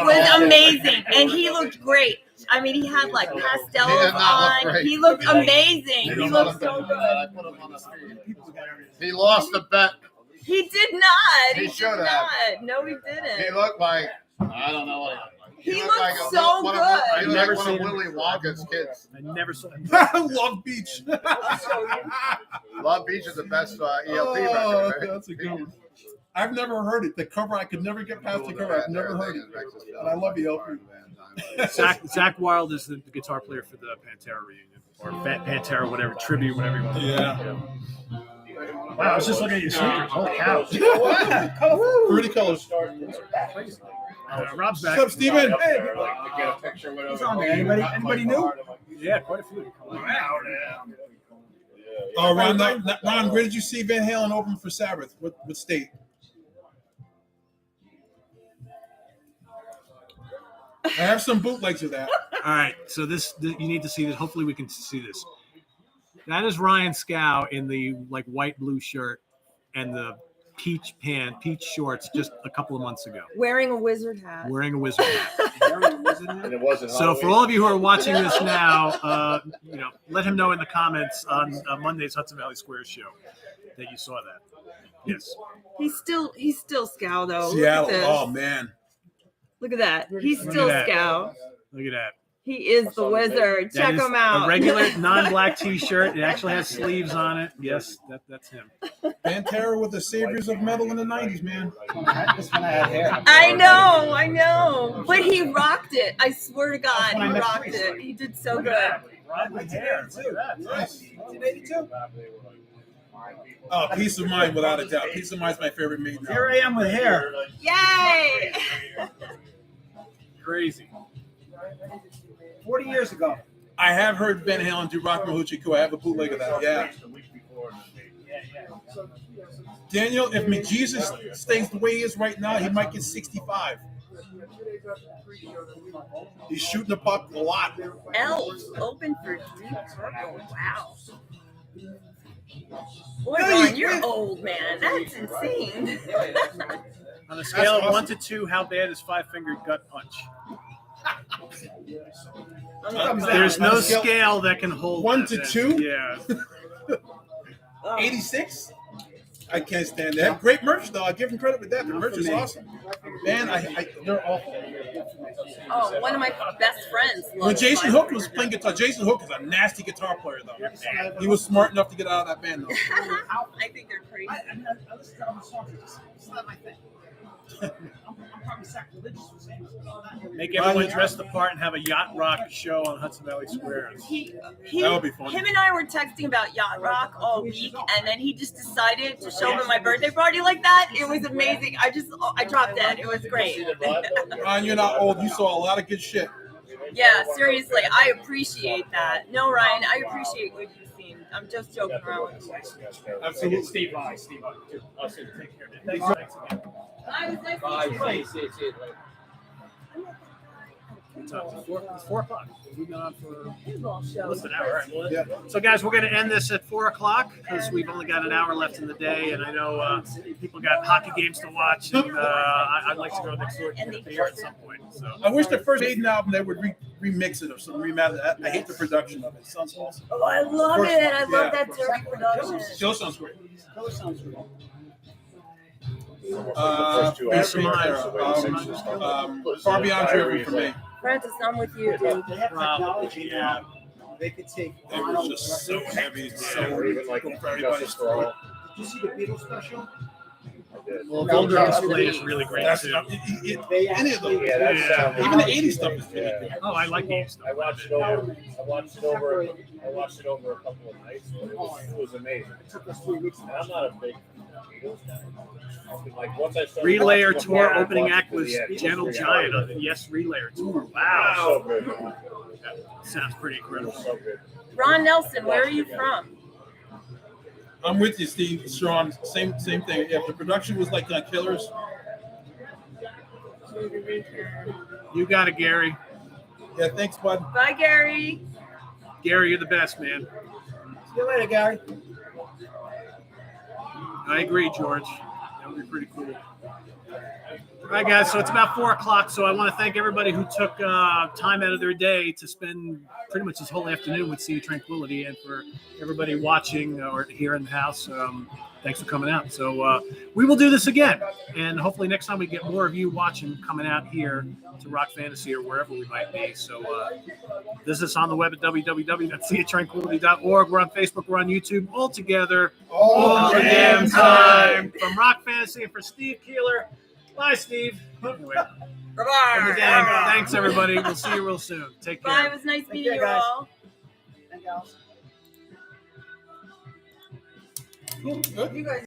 was amazing, and he looked great. I mean, he had like pastels on. He looked amazing. He looked so good. He lost the bet. He did not. He He should did have. not. No, he He didn't. looked like, I don't know what he looked like. He looked looked like so one good. Of, he I've looked never like one seen of him. Willy Wonka's kids. I never saw. Love Beach. Love Beach is the best ELP Oh, record. Right? that's a good one. I've never heard it. The cover, I could never get past the cover. I've never heard it. And I love ELP. Zach Wilde is the guitar player for the Pantera reunion, or Pantera, whatever tribute, whatever you want. Yeah. Wow, I was just looking at your sneakers. Holy cow! Pretty colors. Rob's back. What's up, Steven? What's on there? Anybody new? Yeah, quite a few. Wow. Oh, Ron, where did you see Van Halen open for Sabbath? What state? I have some bootlegs of that. All right, so you need to see this. Hopefully, we can see this. That is Ryan Scow in the like white blue shirt and the peach shorts just a couple of months ago. Wearing a wizard hat. Wearing a wizard hat. And it wasn't So for all of you who are watching this now, let him know in the comments on Monday's Hudson Valley Square show that you saw that. Yes. He's still Scout though. Seattle. Look at this. Oh man. Look at that. He's still that. Scout. Look at that. He is the wizard. That Check is him out. a regular non-black T-shirt. It actually has sleeves on it. Yes, that's him. Pantera with the saviors of metal in the 90s, man. This one I had hair. I know. But he rocked it. I swear to God, he rocked it. He did so good. With hair. Look at that. Nice. 1982. Oh, Peace of Mind, without a doubt. Peace of Mind is my favorite Maiden Here album. I am with hair. Yay! Crazy. 40 years ago. I have heard Van Halen do Rock Hoochie Coo. I have a bootleg of that. Yeah. Daniel, if McJesus stays the way he is right now, he might get 65. He's shooting the puck a lot. Elves open for Deep Purple. Wow. Boy, No, Ron, you- you're old, man. That's insane. On a scale of awesome. 1 to 2, how bad is Five-Finger Gut Punch? There's no scale that can hold 1 that. to 2? Yeah. 86? I can't stand that. They have great merch, though. I give them credit with that. The merch is awesome. Man, they're awful. Oh, one of my best friends. When loves Jason Five Hook was playing guitar, Jason Hook is a nasty guitar player, though. He was smart enough to get out of that band, though. I think they're crazy. I listen to other songs. It's not my thing. I'm probably sacrilegious for saying this. Make everyone dress the part and have a yacht rock show on Hudson Valley Square. That would be fun. Him and I were texting about yacht rock all week, and then he just decided to show up at my birthday party like that. It was amazing. I dropped dead. It was great. Ryan, you're not old. You saw a lot of good shit. Yeah, seriously, I appreciate that. No, Ryan, I appreciate what you've seen. I'm just joking around with you. Absolutely. Steve Vai. I'll see you. Take care. Thanks again. Bye, it was nice to meet you. It's 4 o'clock. We've been on for Pinball show. almost an hour. Right? Yeah. So, guys, we're going to end this at 4 o'clock because we've only got an hour left in the day, and I know people got hockey games to watch, and I'd like to go next door and get a beer at some point. So, I wish the first Maiden album they would remix it or some remix it. I hate the production of it. It sounds awesome. Oh, I love First it. one, I love yeah. that dirty production. Still sounds great. Peace of Mind. Far Beyond Driven for me. Francis, I'm with you, dude. They have technology now. They could take. It was just so heavy, so Or even like difficult for everybody's Justice for All. throat. Did you see the Beatles special? I did. Well, Golden Display is really great, That's too. any of them. Yeah, that's Yeah. Even the 80s stuff is really Yeah. good. Oh, I like game stuff. I watched it over a couple of nights, but it was amazing. It took us 3 weeks. And I'm not a big Beatles guy. Like once I started Relayer watching Tour them, I opening watched act it was to the end. Gentle Giant on the Yes Relayer Tour. So Wow. good. That sounds pretty incredible. So good. Ron Nelson, where are you from? I'm with you, Steve. Sean, same thing. Yeah, if the production was like Killers. You got it, Gary. Yeah, thanks, bud. Bye, Gary. Gary, you're the best, man. See you later, Gary. I agree, George. That would be pretty cool. All right, guys, so it's about 4 o'clock, so I want to thank everybody who took time out of their day to spend pretty much this whole afternoon with Sea of Tranquility, and for everybody watching or here in the house, thanks for coming out. So we will do this again, and hopefully next time we get more of you watching, coming out here to Rock Fantasy or wherever we might be. So visit us on the web at www.seaoftranquility.org. We're on Facebook, we're on YouTube, all together, all the damn time. From Rock Fantasy and for Steve Keeler. Bye, Steve. Anyway, Bye-bye. from the gang, thanks, everybody. We'll see you real soon. Take care. Bye. It was nice meeting you guys. all. Thank you, Alice. Cool, good. You guys.